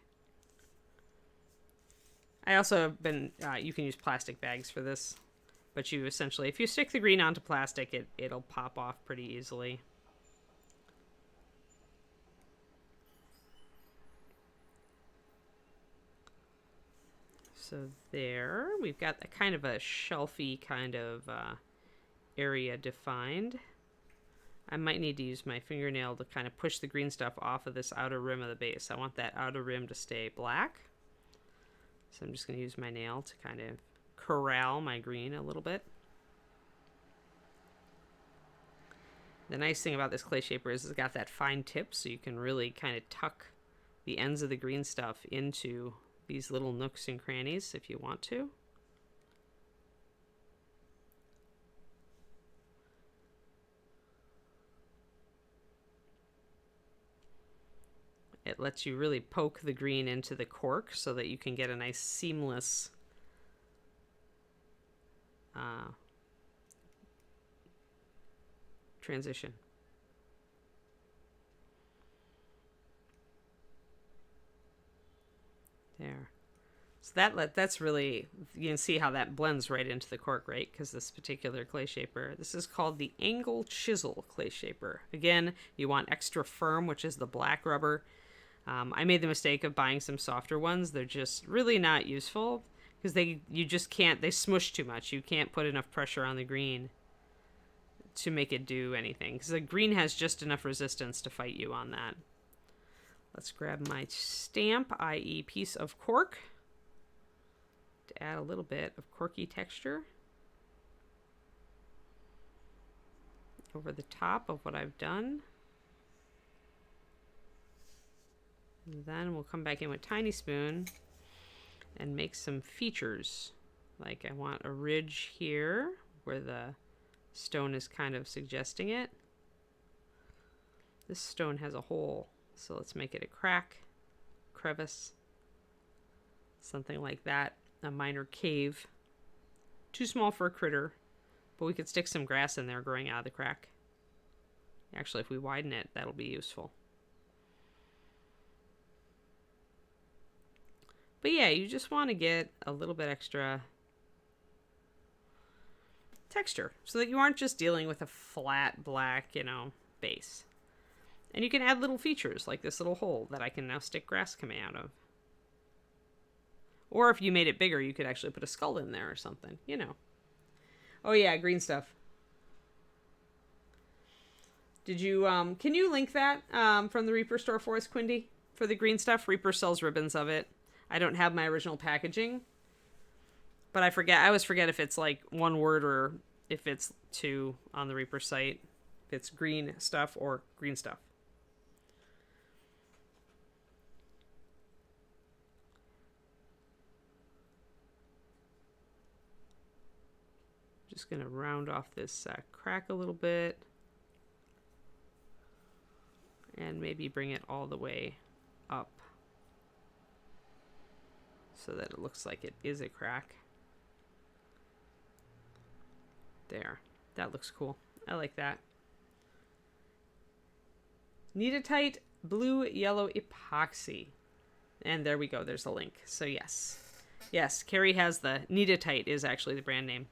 I also have been, you can use plastic bags for this, but you essentially, if you stick the green onto plastic, it'll pop off pretty easily. So there, we've got a kind of a shelfy kind of area defined. I might need to use my fingernail to kind of push the green stuff off of this outer rim of the base. I want that outer rim to stay black. So I'm just going to use my nail to kind of corral my green a little bit. The nice thing about this clay shaper is it's got that fine tip, so you can really kind of tuck the ends of the green stuff into these little nooks and crannies if you want to. It lets you really poke the green into the cork so that you can get a nice seamless transition. There. So that's really, you can see how that blends right into the cork, right? Because this particular clay shaper, this is called the Angle Chisel Clay Shaper. Again, you want extra firm, which is the black rubber. I made the mistake of buying some softer ones. They're just really not useful because you just can't, they smush too much. You can't put enough pressure on the green to make it do anything because the green has just enough resistance to fight you on that. Let's grab my stamp, i.e. piece of cork, to add a little bit of corky texture over the top of what I've done. And then we'll come back in with tiny spoon and make some features. Like I want a ridge here where the stone is kind of suggesting it. This stone has a hole, so let's make it a crack, crevice, something like that. A minor cave. Too small for a critter, but we could stick some grass in there growing out of the crack. Actually, if we widen it, that'll be useful. But yeah, you just want to get a little bit extra texture so that you aren't just dealing with a flat black, base. And you can add little features like this little hole that I can now stick grass coming out of. Or if you made it bigger, you could actually put a skull in there or something, Oh yeah, green stuff. Did you, can you link that from the Reaper store for us, Quindy? For the green stuff? Reaper sells ribbons of it. I don't have my original packaging, but I always forget if it's like one word or if it's two on the Reaper site. If it's green stuff or green stuff. Just going to round off this crack a little bit and maybe bring it all the way up so that it looks like it is a crack. There. That looks cool. I like that. Kneadatite blue yellow epoxy. And there we go. There's a link. So yes. Yes, Carrie has the Kneadatite is actually the brand name.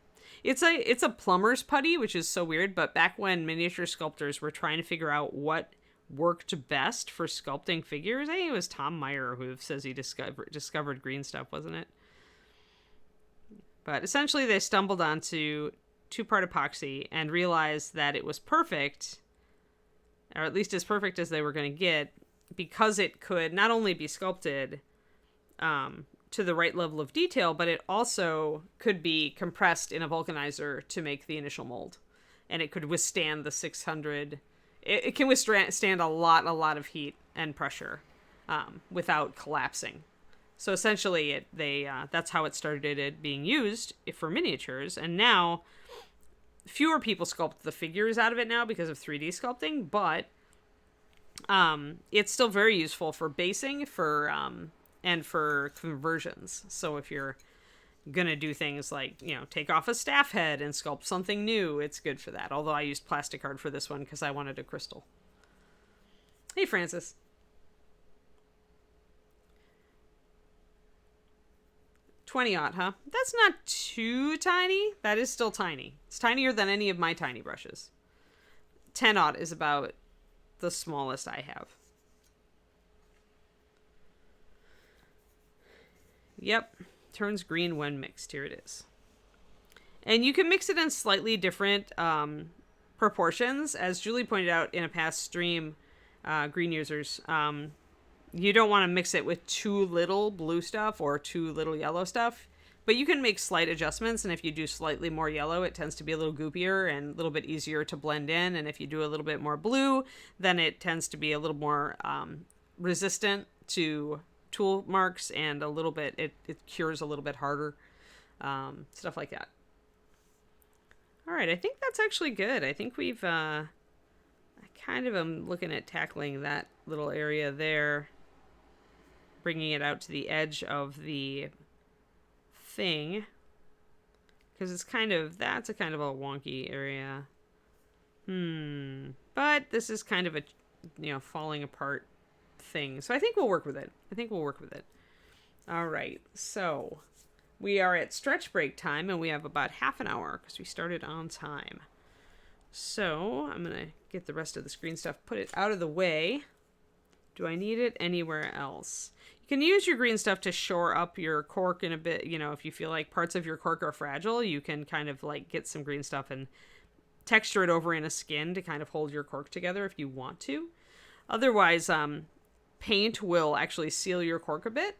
It's a plumber's putty, which is so weird, but back when miniature sculptors were trying to figure out what worked best for sculpting figures, I think it was Tom Meyer who says he discovered green stuff, wasn't it? But essentially they stumbled onto two-part epoxy and realized that it was perfect or at least as perfect as they were going to get, because it could not only be sculpted to the right level of detail, but it also could be compressed in a vulcanizer to make the initial mold. And it could withstand the 600. It can withstand a lot of heat and pressure without collapsing. So essentially, that's how it started it being used for miniatures. And now, fewer people sculpt the figures out of it now because of 3D sculpting, but it's still very useful for basing and for conversions. So if you're gonna do things like, take off a staff head and sculpt something new, it's good for that. Although I used plastic art for this one because I wanted a crystal. Hey, Francis. $20, huh? That's not too tiny. That is still tiny. It's tinier than any of my tiny brushes. $10 is about the smallest I have. Yep. Turns green when mixed. Here it is. And you can mix it in slightly different proportions. As Julie pointed out in a past stream, green users, you don't want to mix it with too little blue stuff or too little yellow stuff. But you can make slight adjustments, and if you do slightly more yellow, it tends to be a little goopier and a little bit easier to blend in. And if you do a little bit more blue, then it tends to be a little more resistant to tool marks, and a little bit, it cures a little bit harder. Stuff like that. All right, I think that's actually good. I think we've, I kind of am looking at tackling that little area there, bringing it out to the edge of the thing, because it's that's a kind of a wonky area. But this is kind of a, falling apart thing. So I think we'll work with it. All right. So we are at stretch break time, and we have about half an hour because we started on time. So I'm going to get the rest of the screen stuff, put it out of the way. Do I need it anywhere else? You can use your green stuff to shore up your cork in a bit. If you feel like parts of your cork are fragile, you can kind of like get some green stuff and texture it over in a skin to kind of hold your cork together if you want to. Otherwise, paint will actually seal your cork a bit.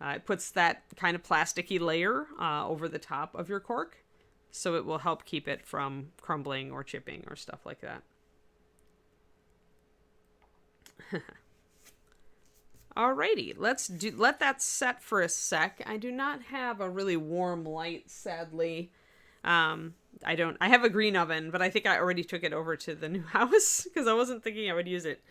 It puts that kind of plasticky layer over the top of your cork, so it will help keep it from crumbling or chipping or stuff like that. Alrighty, let that set for a sec. I do not have a really warm light, sadly. I have a green oven, but I think I already took it over to the new house because I wasn't thinking I would use it.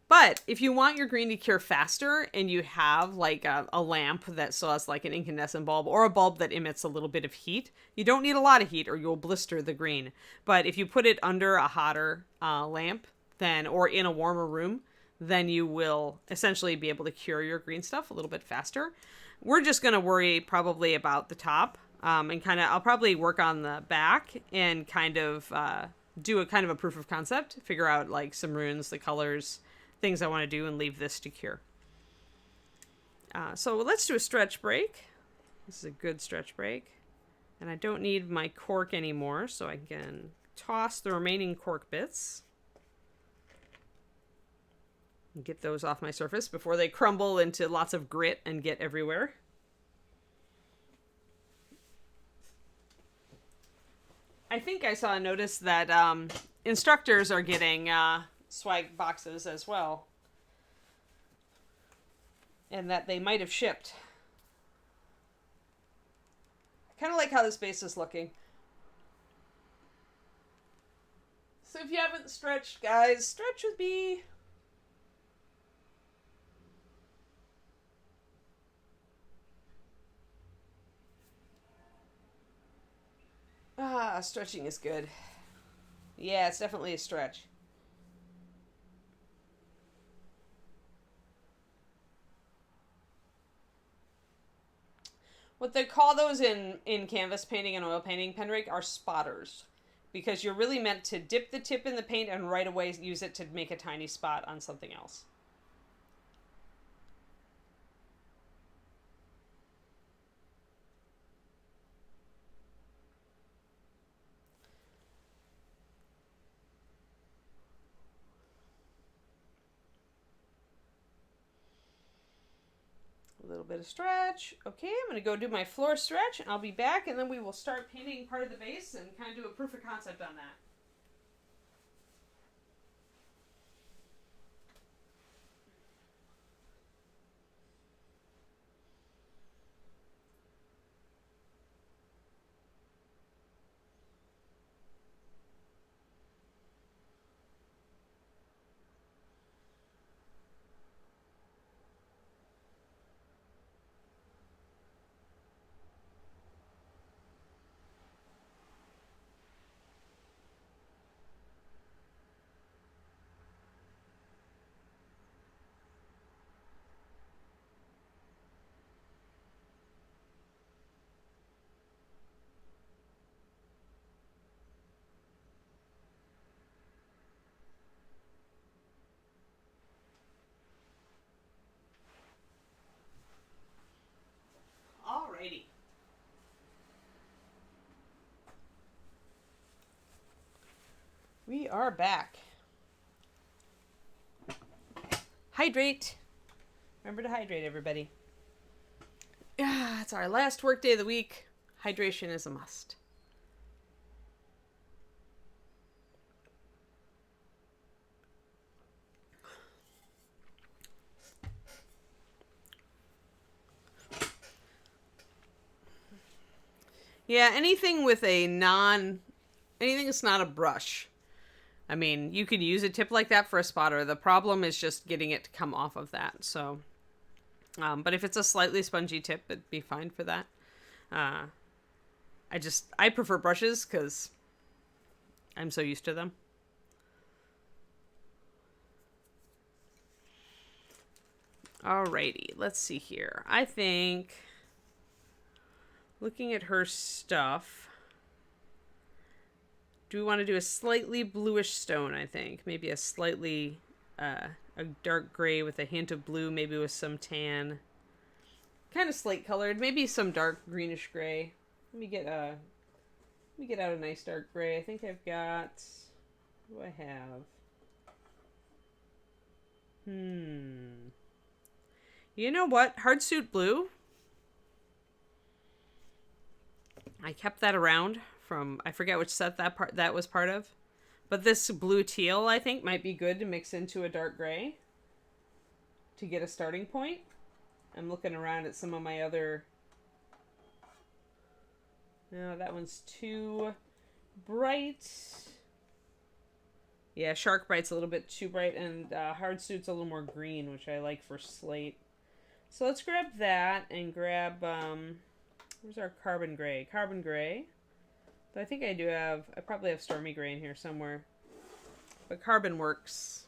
But if you want your green to cure faster, and you have like a lamp that still has like an incandescent bulb, or a bulb that emits a little bit of heat, you don't need a lot of heat or you'll blister the green. But if you put it under a hotter lamp or in a warmer room, then you will essentially be able to cure your green stuff a little bit faster. We're just going to worry probably about the top, and I'll probably work on the back and kind of do a kind of a proof of concept, figure out like some runes, the colors, things I want to do, and leave this to cure. So let's do a stretch break. This is a good stretch break. And I don't need my cork anymore, so I can toss the remaining cork bits and get those off my surface before they crumble into lots of grit and get everywhere. I think I saw a notice that instructors are getting swag boxes as well, and that they might have shipped. I kind of like how this base is looking. So if you haven't stretched, guys, stretch with me. Stretching is good. Yeah, it's definitely a stretch. What they call those in canvas painting and oil painting, Pendrake, are spotters. Because you're really meant to dip the tip in the paint and right away use it to make a tiny spot on something else. A little bit of stretch. Okay, I'm going to go do my floor stretch. I'll be back, and then we will start painting part of the base and kind of do a proof of concept on that. Alrighty. We are back. Hydrate. Remember to hydrate, everybody. Yeah, it's our last work day of the week. Hydration is a must. Yeah, anything with anything that's not a brush. I mean, you could use a tip like that for a spotter. The problem is just getting it to come off of that. So, but if it's a slightly spongy tip, it'd be fine for that. I prefer brushes because I'm so used to them. Alrighty, let's see here. I think, looking at her stuff, do we want to do a slightly bluish stone, I think? Maybe a slightly, a dark gray with a hint of blue, maybe with some tan. Kind of slate colored, maybe some dark greenish gray. Let me get out a nice dark gray. I think I've got, what do I have? You know what? Hardsuit blue. I kept that around from, I forget which set that was part of. But this blue teal, I think, might be good to mix into a dark gray to get a starting point. I'm looking around at some of my other... No, that one's too bright. Yeah, Shark Bright's a little bit too bright, and Hardsuit's a little more green, which I like for slate. So let's grab that and grab... where's our Carbon Gray? Carbon Gray. But I think I probably have Stormy Gray in here somewhere. But Carbon works.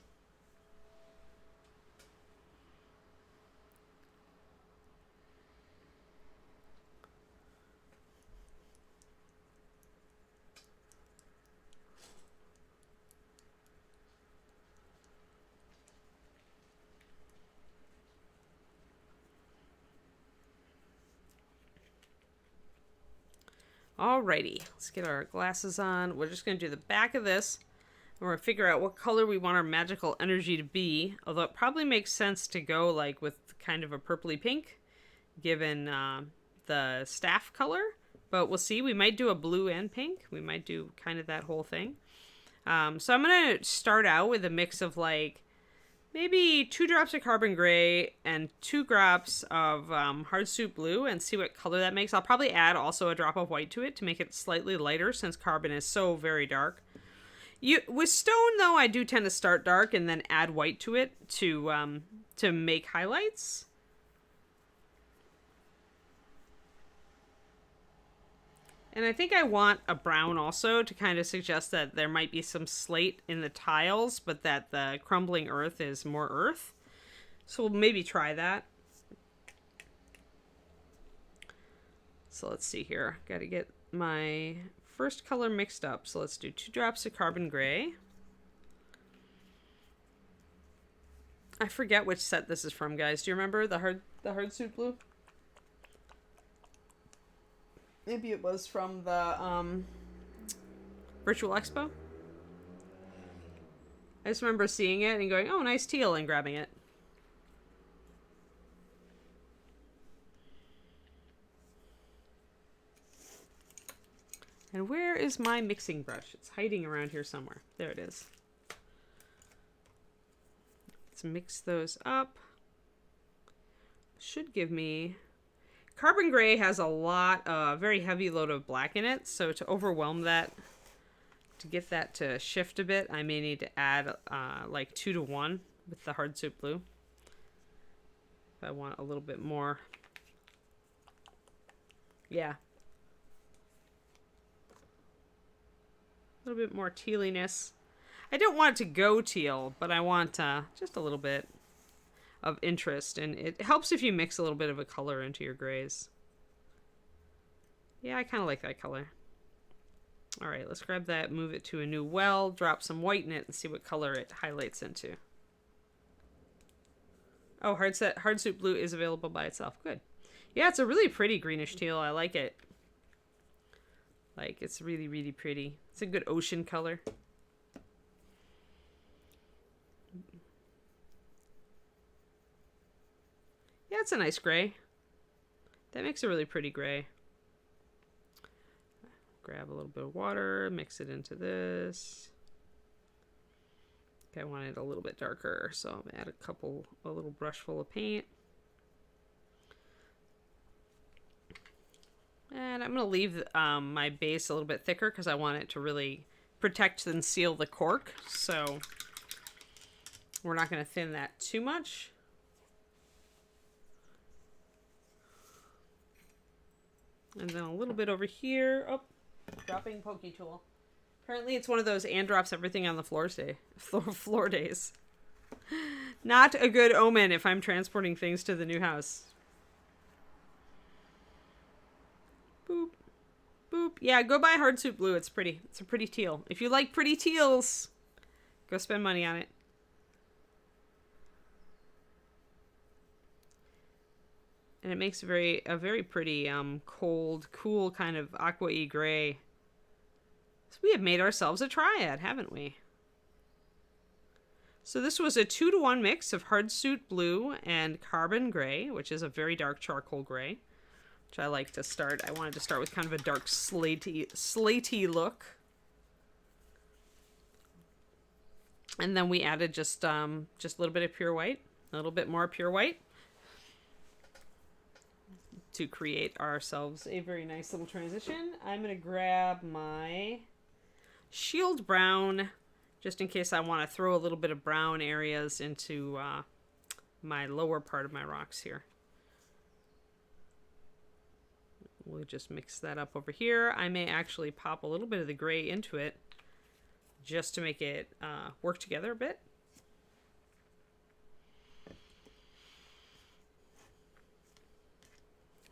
Alrighty, let's get our glasses on. We're just going to do the back of this. And we're going to figure out what color we want our magical energy to be. Although it probably makes sense to go like with kind of a purpley pink, given the staff color. But we'll see. We might do a blue and pink. We might do kind of that whole thing. So I'm going to start out with a mix of like maybe 2 drops of Carbon Gray and 2 drops of Hardsuit Blue and see what color that makes. I'll probably add also a drop of white to it to make it slightly lighter since Carbon is so very dark. With stone, though, I do tend to start dark and then add white to it to make highlights. And I think I want a brown also to kind of suggest that there might be some slate in the tiles, but that the crumbling earth is more earth. So we'll maybe try that. So let's see here. Got to get my first color mixed up. So let's do 2 drops of Carbon Gray. I forget which set this is from, guys. Do you remember the Hardsuit Blue? Maybe it was from the Virtual Expo. I just remember seeing it and going, oh, nice teal, and grabbing it. And where is my mixing brush? It's hiding around here somewhere. There it is. Let's mix those up. Should give me... Carbon gray has a lot, very heavy load of black in it. So to overwhelm that, to get that to shift a bit, I may need to add like 2 to 1 with the hard soup blue. If I want a little bit more. Yeah. A little bit more tealiness. I don't want it to go teal, but I want just a little bit of interest. And it helps if you mix a little bit of a color into your grays. Yeah, I kind of like that color. All right, let's grab that, move it to a new well, drop some white in it, and see what color it highlights into. Oh, hard soup blue is available by itself. Good. Yeah, it's a really pretty greenish teal. I like it. Like, it's really, really pretty. It's a good ocean color. Yeah, it's a nice gray. That makes a really pretty gray. Grab a little bit of water, mix it into this. Okay, I want it a little bit darker, so I'll add a little brush full of paint. And I'm going to leave my base a little bit thicker because I want it to really protect and seal the cork. So we're not going to thin that too much. And then a little bit over here. Oh, dropping pokey tool. Apparently it's one of those and drops everything on the floor days. Not a good omen if I'm transporting things to the new house. Boop. Boop. Yeah, go buy hard soup blue. It's pretty. It's a pretty teal. If you like pretty teals, go spend money on it. And it makes a very pretty cold, cool kind of aqua-y gray. So we have made ourselves a triad, haven't we? So this was a 2 to 1 mix of hard soup blue and carbon gray, which is a very dark charcoal gray, which I like to start. I wanted to start with kind of a dark slatey look. And then we added just a little bit of pure white, a little bit more pure white, to create ourselves a very nice little transition. I'm going to grab my shield brown, just in case I want to throw a little bit of brown areas into my lower part of my rocks here. We'll just mix that up over here. I may actually pop a little bit of the gray into it just to make it work together a bit.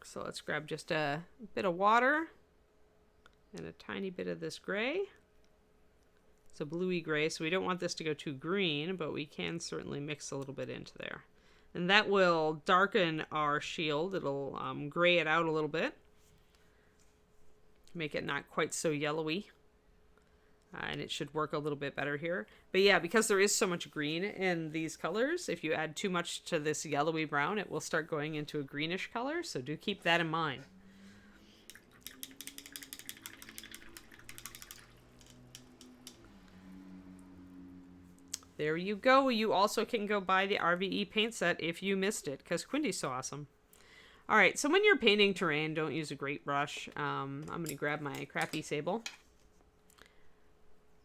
So let's grab just a bit of water and a tiny bit of this gray. It's a bluey gray, so we don't want this to go too green, but we can certainly mix a little bit into there. And that will darken our shield. It'll gray it out a little bit. Make it not quite so yellowy. And it should work a little bit better here. But yeah, because there is so much green in these colors, if you add too much to this yellowy brown, it will start going into a greenish color. So do keep that in mind. There you go. You also can go buy the RVE paint set if you missed it, because Quindy's so awesome. All right, so when you're painting terrain, don't use a great brush. I'm going to grab my crappy sable,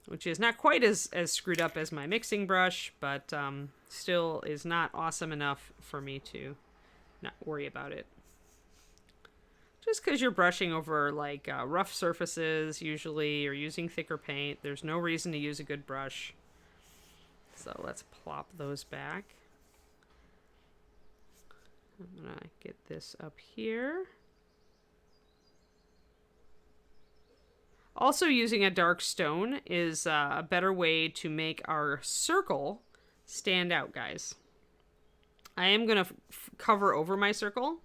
which is not quite as screwed up as my mixing brush, but still is not awesome enough for me to not worry about it. Just because you're brushing over like rough surfaces usually, or using thicker paint, there's no reason to use a good brush. So let's plop those back. I'm gonna get this up here. Also, using a dark stone is a better way to make our circle stand out, guys. I am going to cover over my circle.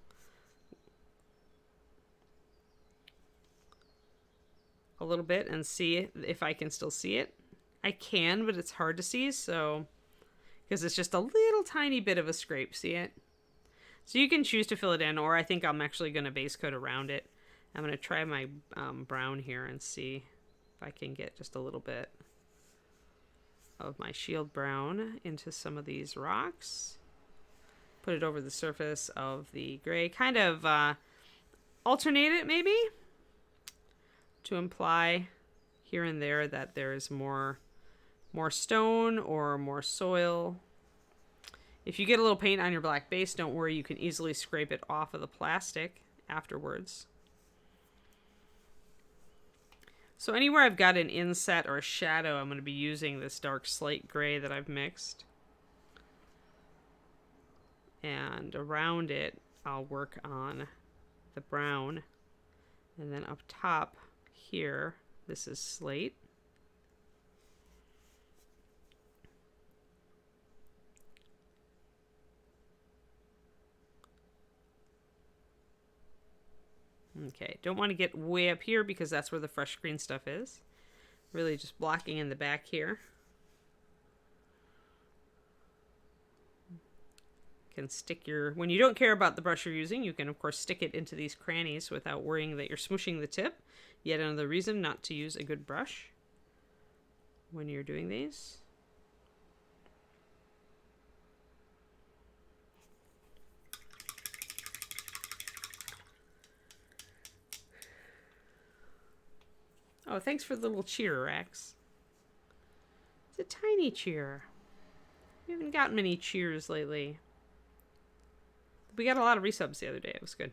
A little bit and see if I can still see it. I can, but it's hard to see, so... because it's just a little tiny bit of a scrape, see it? So you can choose to fill it in, or I think I'm actually going to base coat around it. I'm going to try my brown here and see if I can get just a little bit of my shield brown into some of these rocks. Put it over the surface of the gray. Kind of alternate it maybe to imply here and there that there's more stone or more soil. If you get a little paint on your black base, don't worry, you can easily scrape it off of the plastic afterwards. So anywhere I've got an inset or a shadow, I'm going to be using this dark slate gray that I've mixed. And around it, I'll work on the brown. And then up top here, this is slate. Okay, don't want to get way up here because that's where the fresh green stuff is. Really just blocking in the back here. Can stick your, when you don't care about the brush you're using, you can of course stick it into these crannies without worrying that you're smooshing the tip. Yet another reason not to use a good brush when you're doing these. Oh, thanks for the little cheer, Rex. It's a tiny cheer. We haven't gotten many cheers lately. We got a lot of resubs the other day. It was good.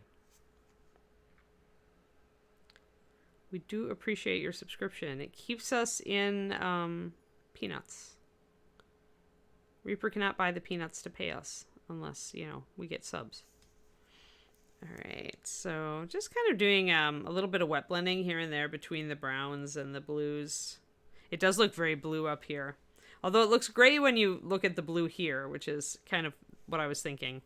We do appreciate your subscription. It keeps us in peanuts. Reaper cannot buy the peanuts to pay us unless, you know, we get subs. Alright, so just kind of doing a little bit of wet blending here and there between the browns and the blues. It does look very blue up here. Although it looks gray when you look at the blue here, which is kind of what I was thinking.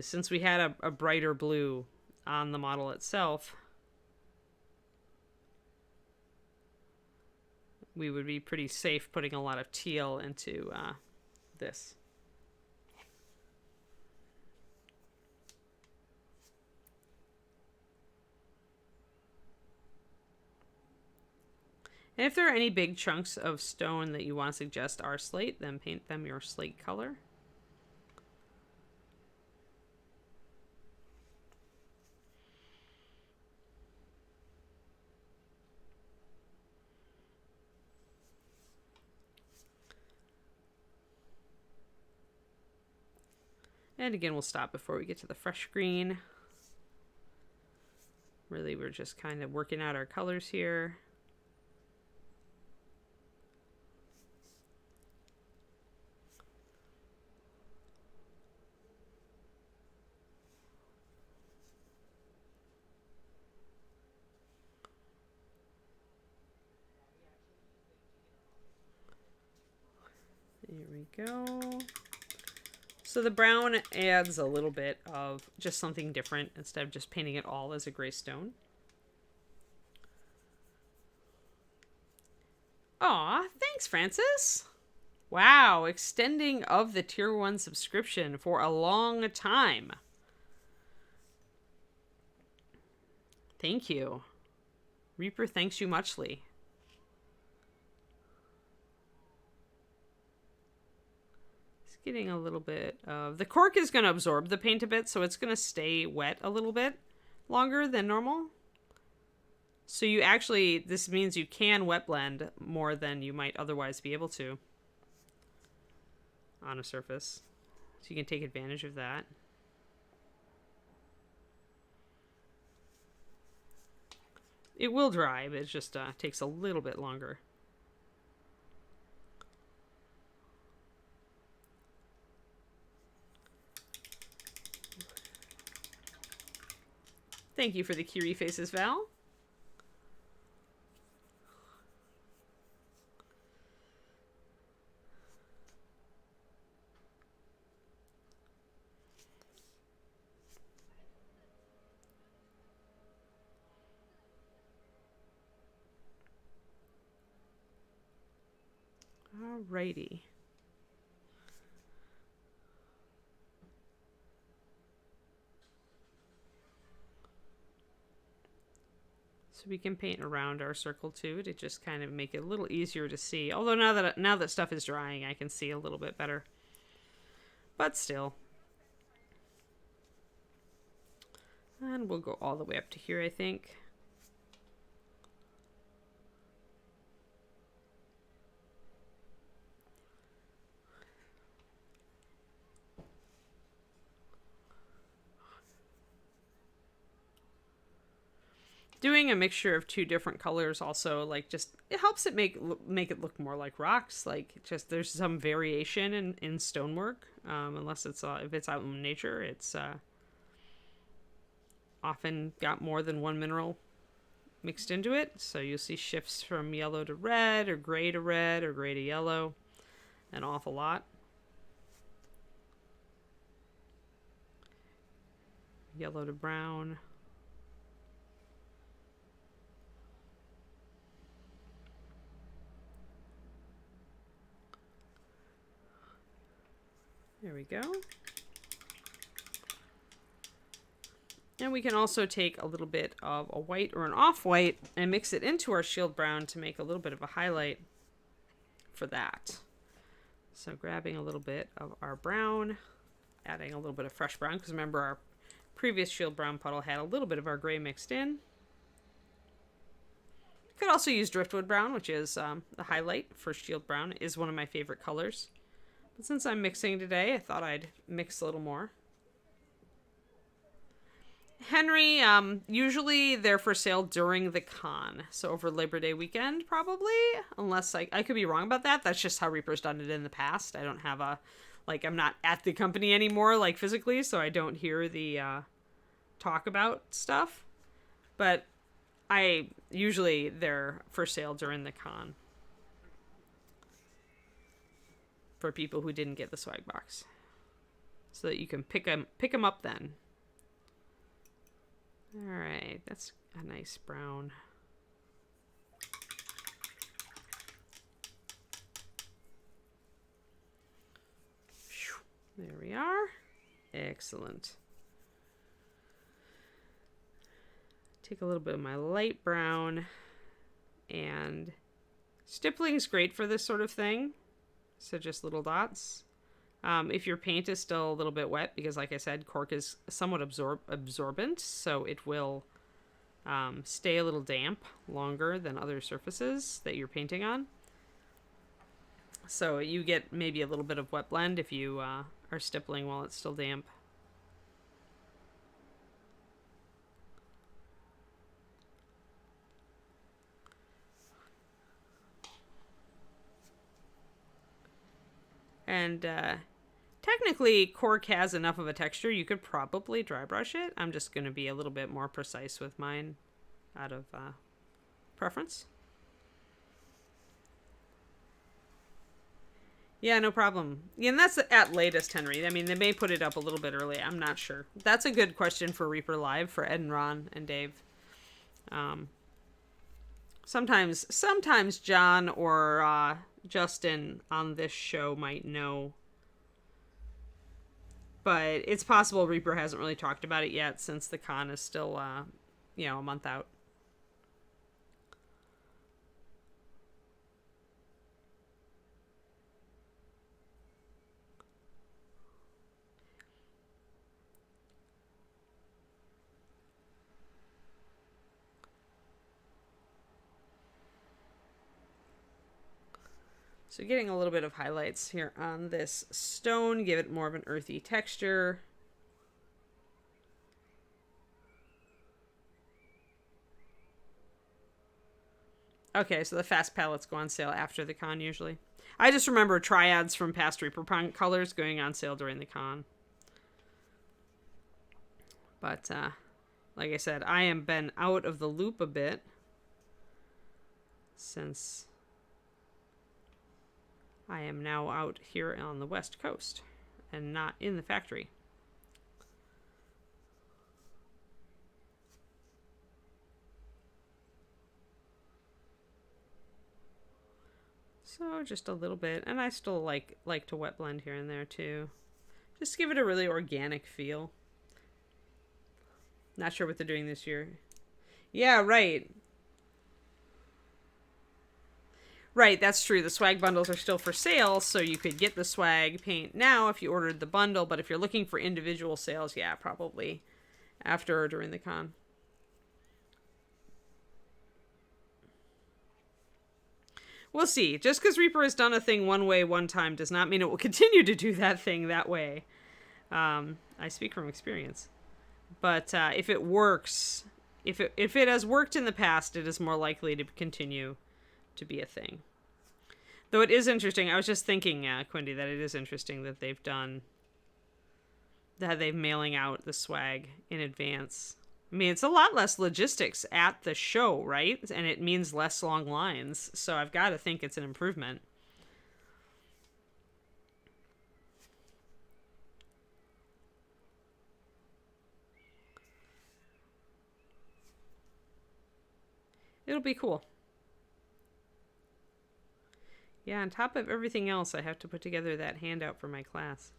Since we had a brighter blue on the model itself, we would be pretty safe putting a lot of teal into this. And if there are any big chunks of stone that you want to suggest are slate, then paint them your slate color. And again, we'll stop before we get to the fresh green. Really, we're just kind of working out our colors here. There we go. So the brown adds a little bit of just something different instead of just painting it all as a gray stone. Aw, thanks, Francis. Wow, extending of the Tier 1 subscription for a long time. Thank you. Reaper thanks you muchly. Getting a little bit of... The cork is going to absorb the paint a bit, so it's going to stay wet a little bit longer than normal. So you actually... This means you can wet blend more than you might otherwise be able to on a surface. So you can take advantage of that. It will dry, but it just takes a little bit longer. Thank you for the Kiri faces, Val. Alrighty. So we can paint around our circle too to just kind of make it a little easier to see. Although now that stuff is drying, I can see a little bit better. But still. And we'll go all the way up to here, I think. Doing a mixture of two different colors also, like, just it helps it make it look more like rocks. Like, just there's some variation in stonework, unless it's if it's out in nature, it's often got more than one mineral mixed into it. So you'll see shifts from yellow to red, or gray to red, or gray to yellow, an awful lot. Yellow to brown. There we go. And we can also take a little bit of a white or an off-white and mix it into our shield brown to make a little bit of a highlight for that. So grabbing a little bit of our brown, adding a little bit of fresh brown, because remember our previous shield brown puddle had a little bit of our gray mixed in. You could also use driftwood brown, which is the highlight for shield brown, is one of my favorite colors. But since I'm mixing today, I thought I'd mix a little more. Henry, usually they're for sale during the con. So over Labor Day weekend, probably. Unless I could be wrong about that. That's just how Reaper's done it in the past. I don't have I'm not at the company anymore, like physically, so I don't hear the talk about stuff. But usually they're for sale during the con. For people who didn't get the swag box, so that you can pick them up then. All right, that's a nice brown. There we are. Excellent. Take a little bit of my light brown, and stippling is great for this sort of thing. So just little dots. If your paint is still a little bit wet, because like I said, cork is somewhat absorbent, so it will stay a little damp longer than other surfaces that you're painting on. So you get maybe a little bit of wet blend if you are stippling while it's still damp. And technically, cork has enough of a texture. You could probably dry brush it. I'm just going to be a little bit more precise with mine out of preference. Yeah, no problem. Yeah, and that's at latest, Henry. I mean, they may put it up a little bit early. I'm not sure. That's a good question for Reaper Live, for Ed and Ron and Dave. Sometimes John or Justin on this show might know, but it's possible Reaper hasn't really talked about it yet, since the con is still a month out. So getting a little bit of highlights here on this stone, give it more of an earthy texture. Okay, so the fast palettes go on sale after the con usually. I just remember triads from past Reaper colors going on sale during the con. But like I said, I am been out of the loop a bit since I am now out here on the West Coast and not in the factory. So just a little bit, and I still like to wet blend here and there too. Just to give it a really organic feel. Not sure what they're doing this year. Yeah, right. Right, that's true. The swag bundles are still for sale, so you could get the swag paint now if you ordered the bundle, but if you're looking for individual sales, yeah, probably after or during the con. We'll see. Just because Reaper has done a thing one way one time does not mean it will continue to do that thing that way. I speak from experience. But if it works, if it has worked in the past, it is more likely to continue to be a thing. Though it is interesting. I was just thinking, Quindy, that it is interesting that they've mailing out the swag in advance. I mean, it's a lot less logistics at the show, right? And it means less long lines. So I've got to think it's an improvement. It'll be cool. Yeah, on top of everything else, I have to put together that handout for my class.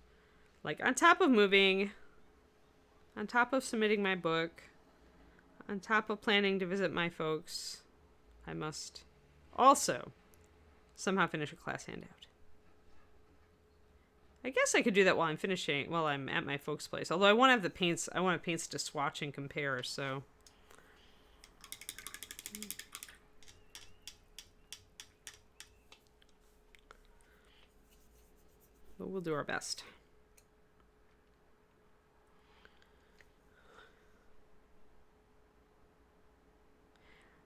Like, on top of moving, on top of submitting my book, on top of planning to visit my folks, I must also somehow finish a class handout. I guess I could do that while I'm at my folks' place. Although I want to have the paints, I want paints to swatch and compare, so... But we'll do our best.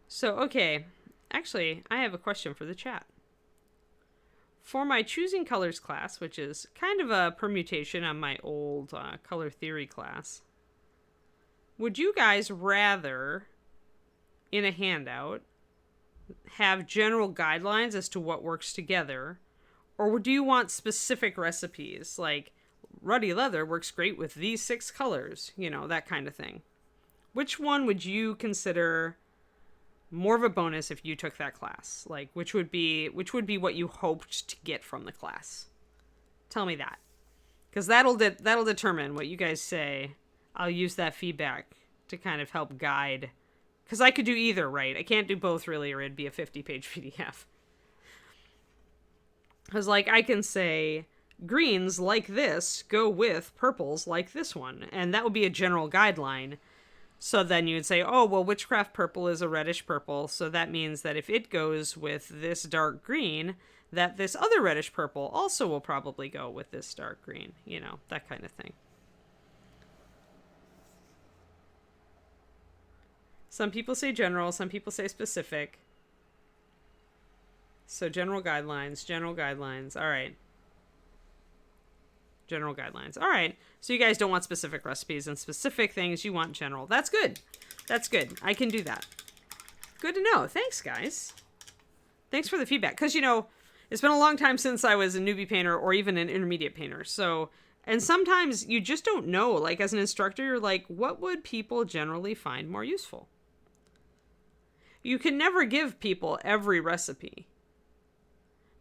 So, okay. Actually, I have a question for the chat. For my Choosing Colors class, which is kind of a permutation on my old color theory class, would you guys rather, in a handout, have general guidelines as to what works together, or do you want specific recipes, like ruddy leather works great with these 6 colors, you know, that kind of thing? Which one would you consider more of a bonus if you took that class? Like, which would be what you hoped to get from the class? Tell me that, because that'll determine what you guys say. I'll use that feedback to kind of help guide, because I could do either, right? I can't do both really, or it'd be a 50-page PDF. Because, like, I can say greens like this go with purples like this one, and that would be a general guideline. So then you would say, oh, well, witchcraft purple is a reddish purple, so that means that if it goes with this dark green, that this other reddish purple also will probably go with this dark green, you know, that kind of thing. Some people say general, some people say specific. So general guidelines, all right. General guidelines. All right. So you guys don't want specific recipes and specific things. You want general. That's good. That's good. I can do that. Good to know. Thanks, guys. Thanks for the feedback. Because, you know, it's been a long time since I was a newbie painter or even an intermediate painter. So, and sometimes you just don't know. Like, as an instructor, you're like, what would people generally find more useful? You can never give people every recipe.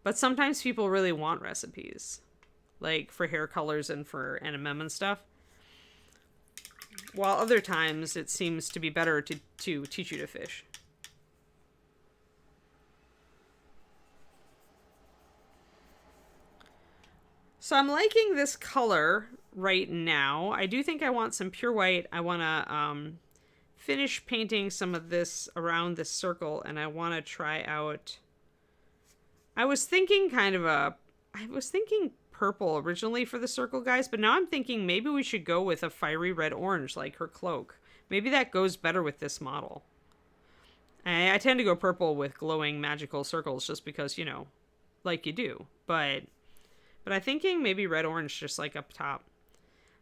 But sometimes people really want recipes. Like for hair colors and for NMM and stuff. While other times it seems to be better to teach you to fish. So I'm liking this color right now. I do think I want some pure white. I want to finish painting some of this around this circle, and I want to try out... I was thinking purple originally for the circle, guys, but now I'm thinking maybe we should go with a fiery red-orange like her cloak. Maybe that goes better with this model. I tend to go purple with glowing magical circles just because, you know, like you do. But I'm thinking maybe red-orange just like up top.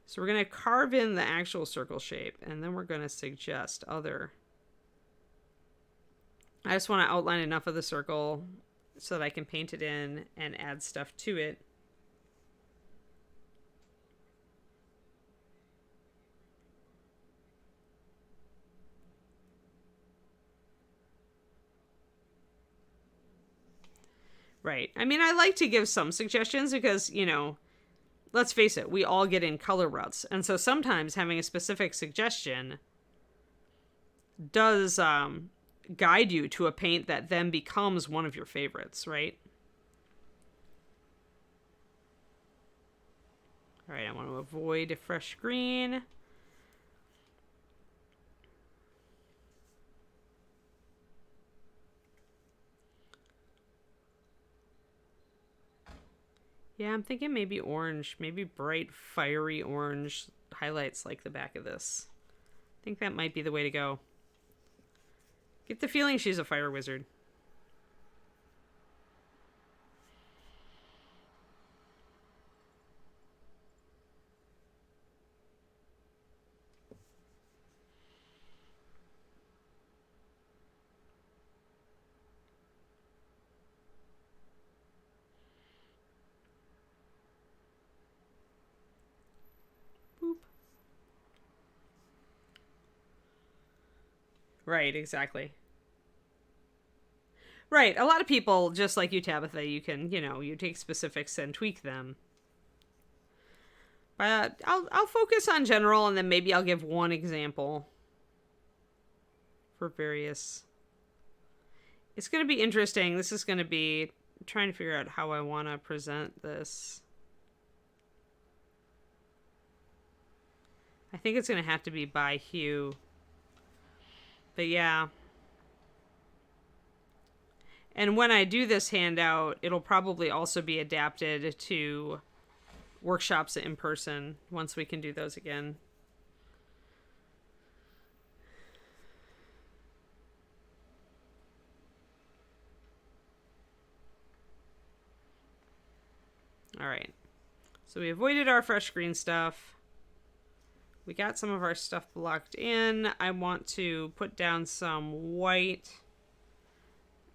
So we're going to carve in the actual circle shape, and then we're going to suggest other. I just want to outline enough of the circle so that I can paint it in and add stuff to it. Right. I mean, I like to give some suggestions because, you know, let's face it, we all get in color ruts. And so sometimes having a specific suggestion does guide you to a paint that then becomes one of your favorites, right? All right, I want to avoid a fresh green. Yeah, I'm thinking maybe orange, maybe bright, fiery orange highlights like the back of this. I think that might be the way to go. Get the feeling she's a fire wizard. Right, exactly. Right, a lot of people, just like you, Tabitha, you can, you take specifics and tweak them. But I'll focus on general, and then maybe I'll give one example for various. It's going to be interesting. This is going to be trying to figure out how I want to present this. I think it's going to have to be by hue. But yeah. And when I do this handout, it'll probably also be adapted to workshops in person once we can do those again. All right. So we avoided our fresh green stuff. We got some of our stuff blocked in. I want to put down some white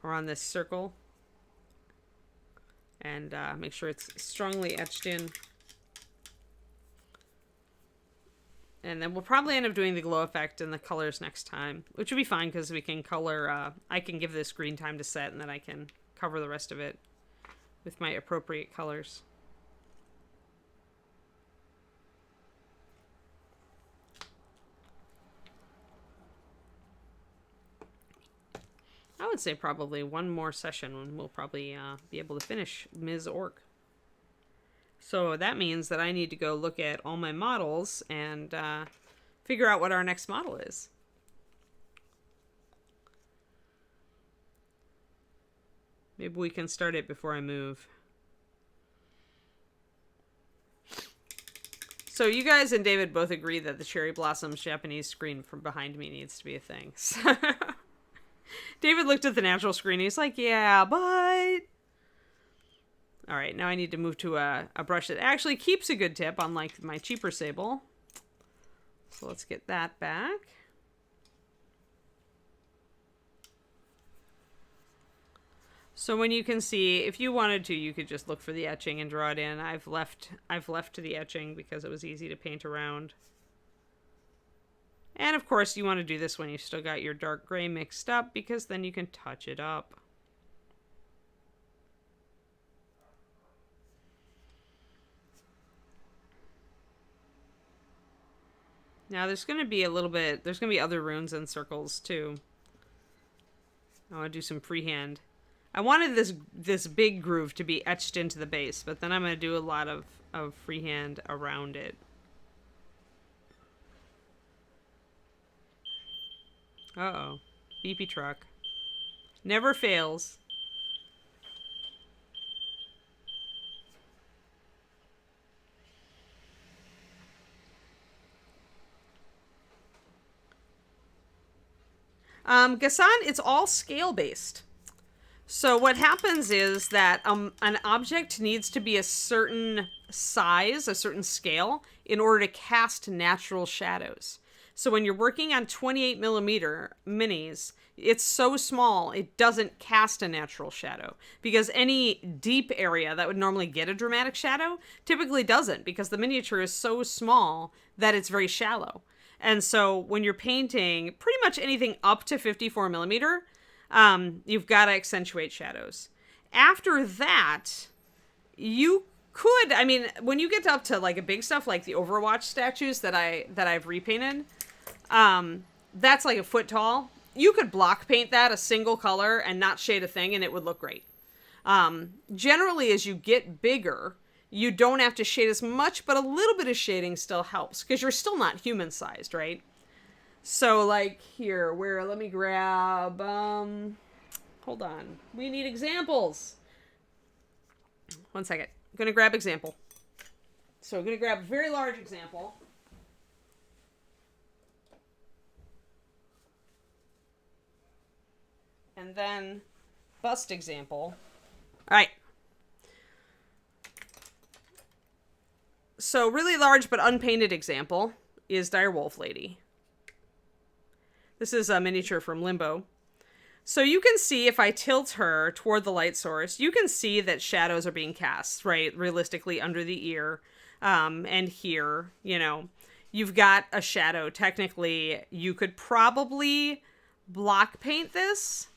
around this circle and make sure it's strongly etched in. And then we'll probably end up doing the glow effect and the colors next time, which would be fine because we can color, I can give this green time to set and then I can cover the rest of it with my appropriate colors. I would say probably one more session and we'll probably be able to finish Ms. Orc. So that means that I need to go look at all my models and figure out what our next model is. Maybe we can start it before I move. So you guys and David both agree that the Cherry Blossoms Japanese screen from behind me needs to be a thing. David looked at the natural screen. He's like, yeah, but... All right, now I need to move to a brush that actually keeps a good tip, unlike my cheaper sable. So let's get that back. So when you can see, if you wanted to, you could just look for the etching and draw it in. I've left to the etching because it was easy to paint around. And of course you want to do this when you've still got your dark gray mixed up, because then you can touch it up. Now there's going to be other runes and circles too. I want to do some freehand. I wanted this big groove to be etched into the base, but then I'm going to do a lot of freehand around it. Uh-oh. Beepy truck. Never fails. Gassan, it's all scale-based. So what happens is that an object needs to be a certain size, a certain scale, in order to cast natural shadows. So when you're working on 28 millimeter minis, it's so small, it doesn't cast a natural shadow. Because any deep area that would normally get a dramatic shadow typically doesn't, because the miniature is so small that it's very shallow. And so when you're painting pretty much anything up to 54 millimeter, you've got to accentuate shadows. After that, you could, I mean, when you get up to like a big stuff like the Overwatch statues that I've repainted, that's like a foot tall. you could block paint that a single color and not shade a thing and it would look great. Generally, as you get bigger, you don't have to shade as much, but a little bit of shading still helps because you're still not human sized, right? So like here, let me grab, hold on. We need examples. 1 second. I'm going to grab example. So I'm going to grab a very large example. And then bust example. All right. So really large but unpainted example is Direwolf Lady. This is a miniature from Limbo. So you can see if I tilt her toward the light source, you can see that shadows are being cast, right? Realistically under the ear. And here, you know, you've got a shadow. Technically, you could probably block paint this.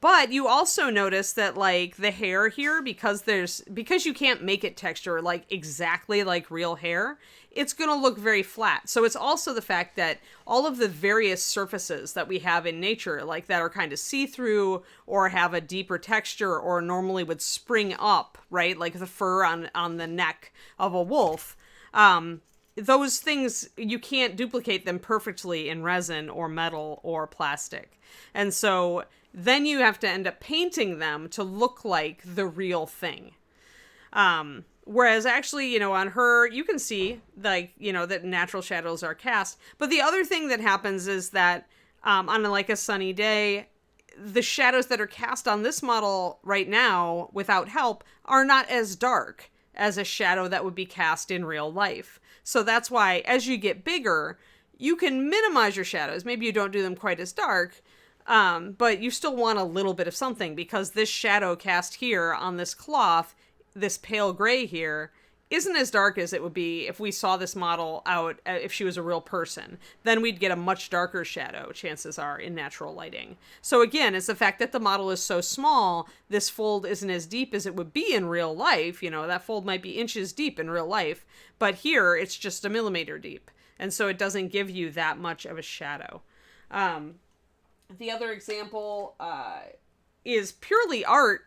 But you also notice that, like, the hair here, because you can't make it texture, like, exactly like real hair, it's going to look very flat. So it's also the fact that all of the various surfaces that we have in nature, like, that are kind of see-through or have a deeper texture or normally would spring up, right? Like the fur on the neck of a wolf. Those things, you can't duplicate them perfectly in resin or metal or plastic. And so then you have to end up painting them to look like the real thing. Whereas actually, you know, on her, you can see, like, you know, that natural shadows are cast. But the other thing that happens is that on like a sunny day, the shadows that are cast on this model right now without help are not as dark as a shadow that would be cast in real life. So that's why as you get bigger, you can minimize your shadows. Maybe you don't do them quite as dark, but you still want a little bit of something because this shadow cast here on this cloth, this pale gray here, isn't as dark as it would be if we saw this model out, if she was a real person. Then we'd get a much darker shadow, chances are, in natural lighting. So again, it's the fact that the model is so small, this fold isn't as deep as it would be in real life. You know, that fold might be inches deep in real life, but here it's just a millimeter deep. And so it doesn't give you that much of a shadow. The other example is purely art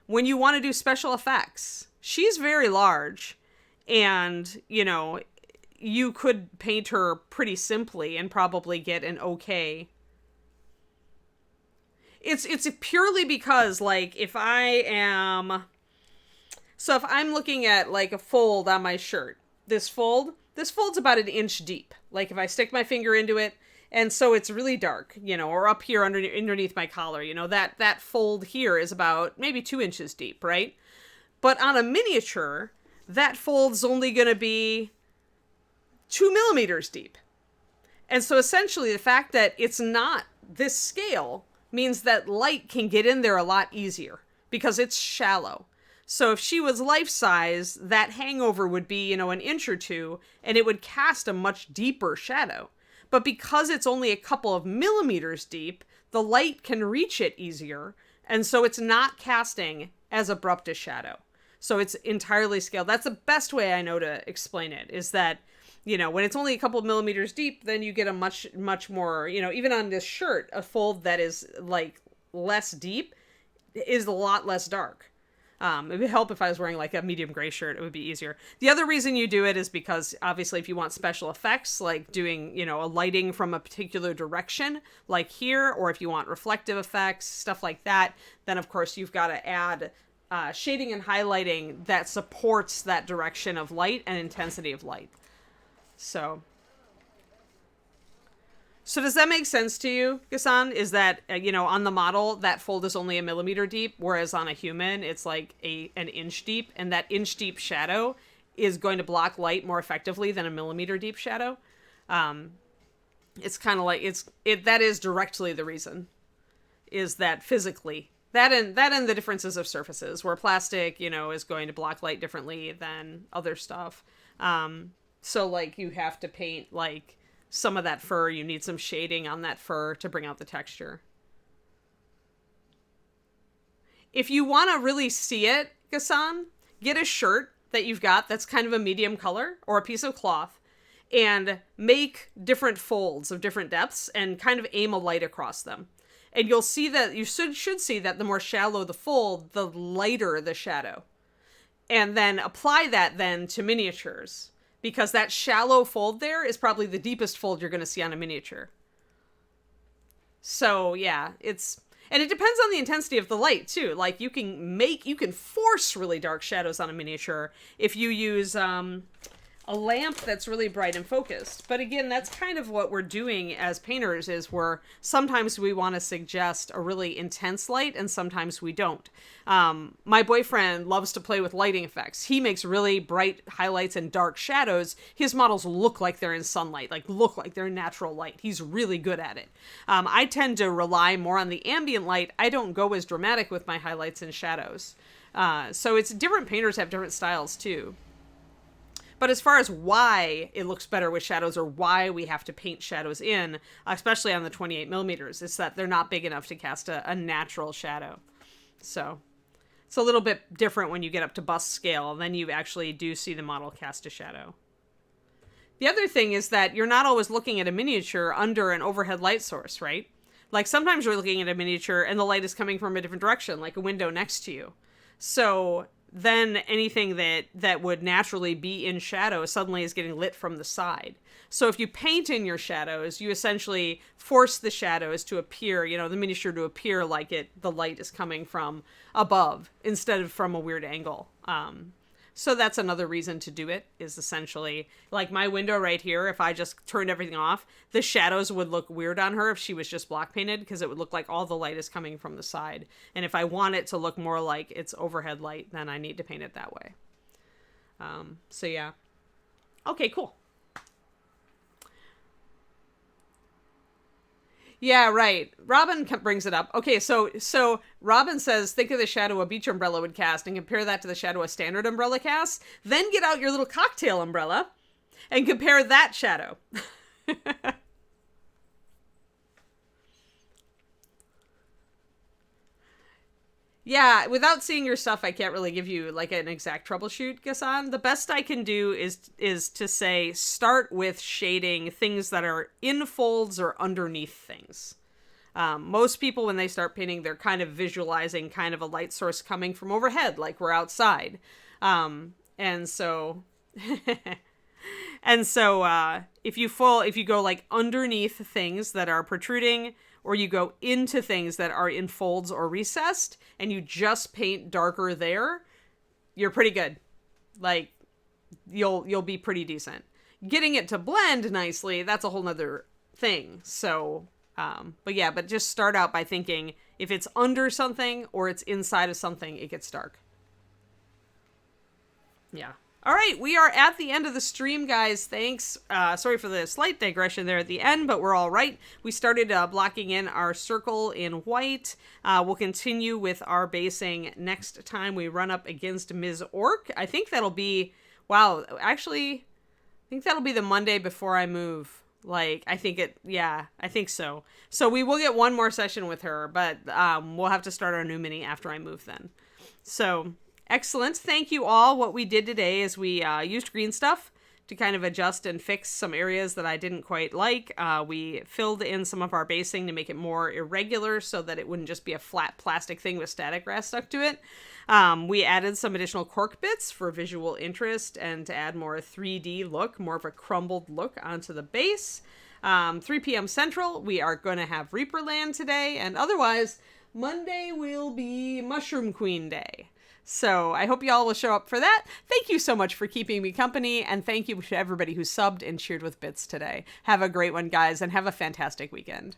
when you want to do special effects. She's very large and, you know, you could paint her pretty simply and probably get an okay. It's purely because, like, if I'm looking at like a fold on my shirt, this fold's about an inch deep. Like if I stick my finger into it, and so it's really dark, you know, or up here underneath my collar, you know, that fold here is about maybe 2 inches deep, right? But on a miniature, that fold's only going to be 2 millimeters deep. And so essentially the fact that it's not this scale means that light can get in there a lot easier because it's shallow. So if she was life size, that hangover would be, you know, an inch or two, and it would cast a much deeper shadow. But because it's only a couple of millimeters deep, the light can reach it easier. And so it's not casting as abrupt a shadow. So it's entirely scaled. That's the best way I know to explain it, is that, you know, when it's only a couple of millimeters deep, then you get a much, much more, you know, even on this shirt, a fold that is like less deep is a lot less dark. It would help if I was wearing like a medium gray shirt. It would be easier. The other reason you do it is because obviously if you want special effects, like doing, you know, a lighting from a particular direction, like here, or if you want reflective effects, stuff like that, then of course you've got to add shading and highlighting that supports that direction of light and intensity of light. So does that make sense to you, Ghassan? Is that, you know, on the model, that fold is only a millimeter deep, whereas on a human, it's like an inch deep, and that inch deep shadow is going to block light more effectively than a millimeter deep shadow. It's kind of like, that is directly the reason, is that physically, that and the differences of surfaces, where plastic, you know, is going to block light differently than other stuff. So like you have to paint like some of that fur, you need some shading on that fur to bring out the texture. If you want to really see it, Ghassan, get a shirt that you've got that's kind of a medium color, or a piece of cloth, and make different folds of different depths and kind of aim a light across them. And you'll see that, you should see that the more shallow the fold, the lighter the shadow. And then apply that then to miniatures, because that shallow fold there is probably the deepest fold you're going to see on a miniature. So yeah, and it depends on the intensity of the light too. Like you can force really dark shadows on a miniature if you use a lamp that's really bright and focused. But again, that's kind of what we're doing as painters, is sometimes we want to suggest a really intense light and sometimes we don't. My boyfriend loves to play with lighting effects. He makes really bright highlights and dark shadows. His models look like they're in sunlight, like look like they're in natural light. He's really good at it. I tend to rely more on the ambient light. I don't go as dramatic with my highlights and shadows. So it's different painters have different styles too. But as far as why it looks better with shadows, or why we have to paint shadows in, especially on the 28 millimeters, it's that they're not big enough to cast a natural shadow. So it's a little bit different when you get up to bust scale. Then you actually do see the model cast a shadow. The other thing is that you're not always looking at a miniature under an overhead light source, right? Like sometimes you're looking at a miniature and the light is coming from a different direction, like a window next to you. So then anything that would naturally be in shadow suddenly is getting lit from the side. So if you paint in your shadows, you essentially force the shadows to appear, the miniature to appear like the light is coming from above instead of from a weird angle. So that's another reason to do it, is essentially like my window right here. If I just turned everything off, the shadows would look weird on her if she was just block painted, because it would look like all the light is coming from the side. And if I want it to look more like it's overhead light, then I need to paint it that way. So yeah. Okay, cool. Yeah, right. Robin brings it up. Okay, so Robin says, think of the shadow a beach umbrella would cast and compare that to the shadow a standard umbrella casts. Then get out your little cocktail umbrella and compare that shadow. Yeah, without seeing your stuff, I can't really give you like an exact troubleshoot, Gassan. The best I can do is to say, start with shading things that are in folds or underneath things. Most people, when they start painting, they're kind of visualizing kind of a light source coming from overhead, like we're outside. And so if you go like underneath things that are protruding, or you go into things that are in folds or recessed, and you just paint darker there, you're pretty good. Like, you'll be pretty decent. Getting it to blend nicely, that's a whole nother thing. So, but just start out by thinking, if it's under something or it's inside of something, it gets dark. Yeah. All right, we are at the end of the stream, guys. Thanks. Sorry for the slight digression there at the end, but we're all right. We started blocking in our circle in white. We'll continue with our basing next time we run up against Ms. Orc. I think that'll be, actually, I think that'll be the Monday before I move. I think so. So we will get one more session with her, but we'll have to start our new mini after I move then. So excellent. Thank you all. What we did today is we used green stuff to kind of adjust and fix some areas that I didn't quite like. We filled in some of our basing to make it more irregular so that it wouldn't just be a flat plastic thing with static grass stuck to it. We added some additional cork bits for visual interest and to add more 3D look, more of a crumbled look onto the base. 3 p.m. Central, we are going to have Reaperland today, and otherwise, Monday will be Mushroom Queen Day. So I hope y'all will show up for that. Thank you so much for keeping me company, and thank you to everybody who subbed and cheered with bits today. Have a great one, guys, and have a fantastic weekend.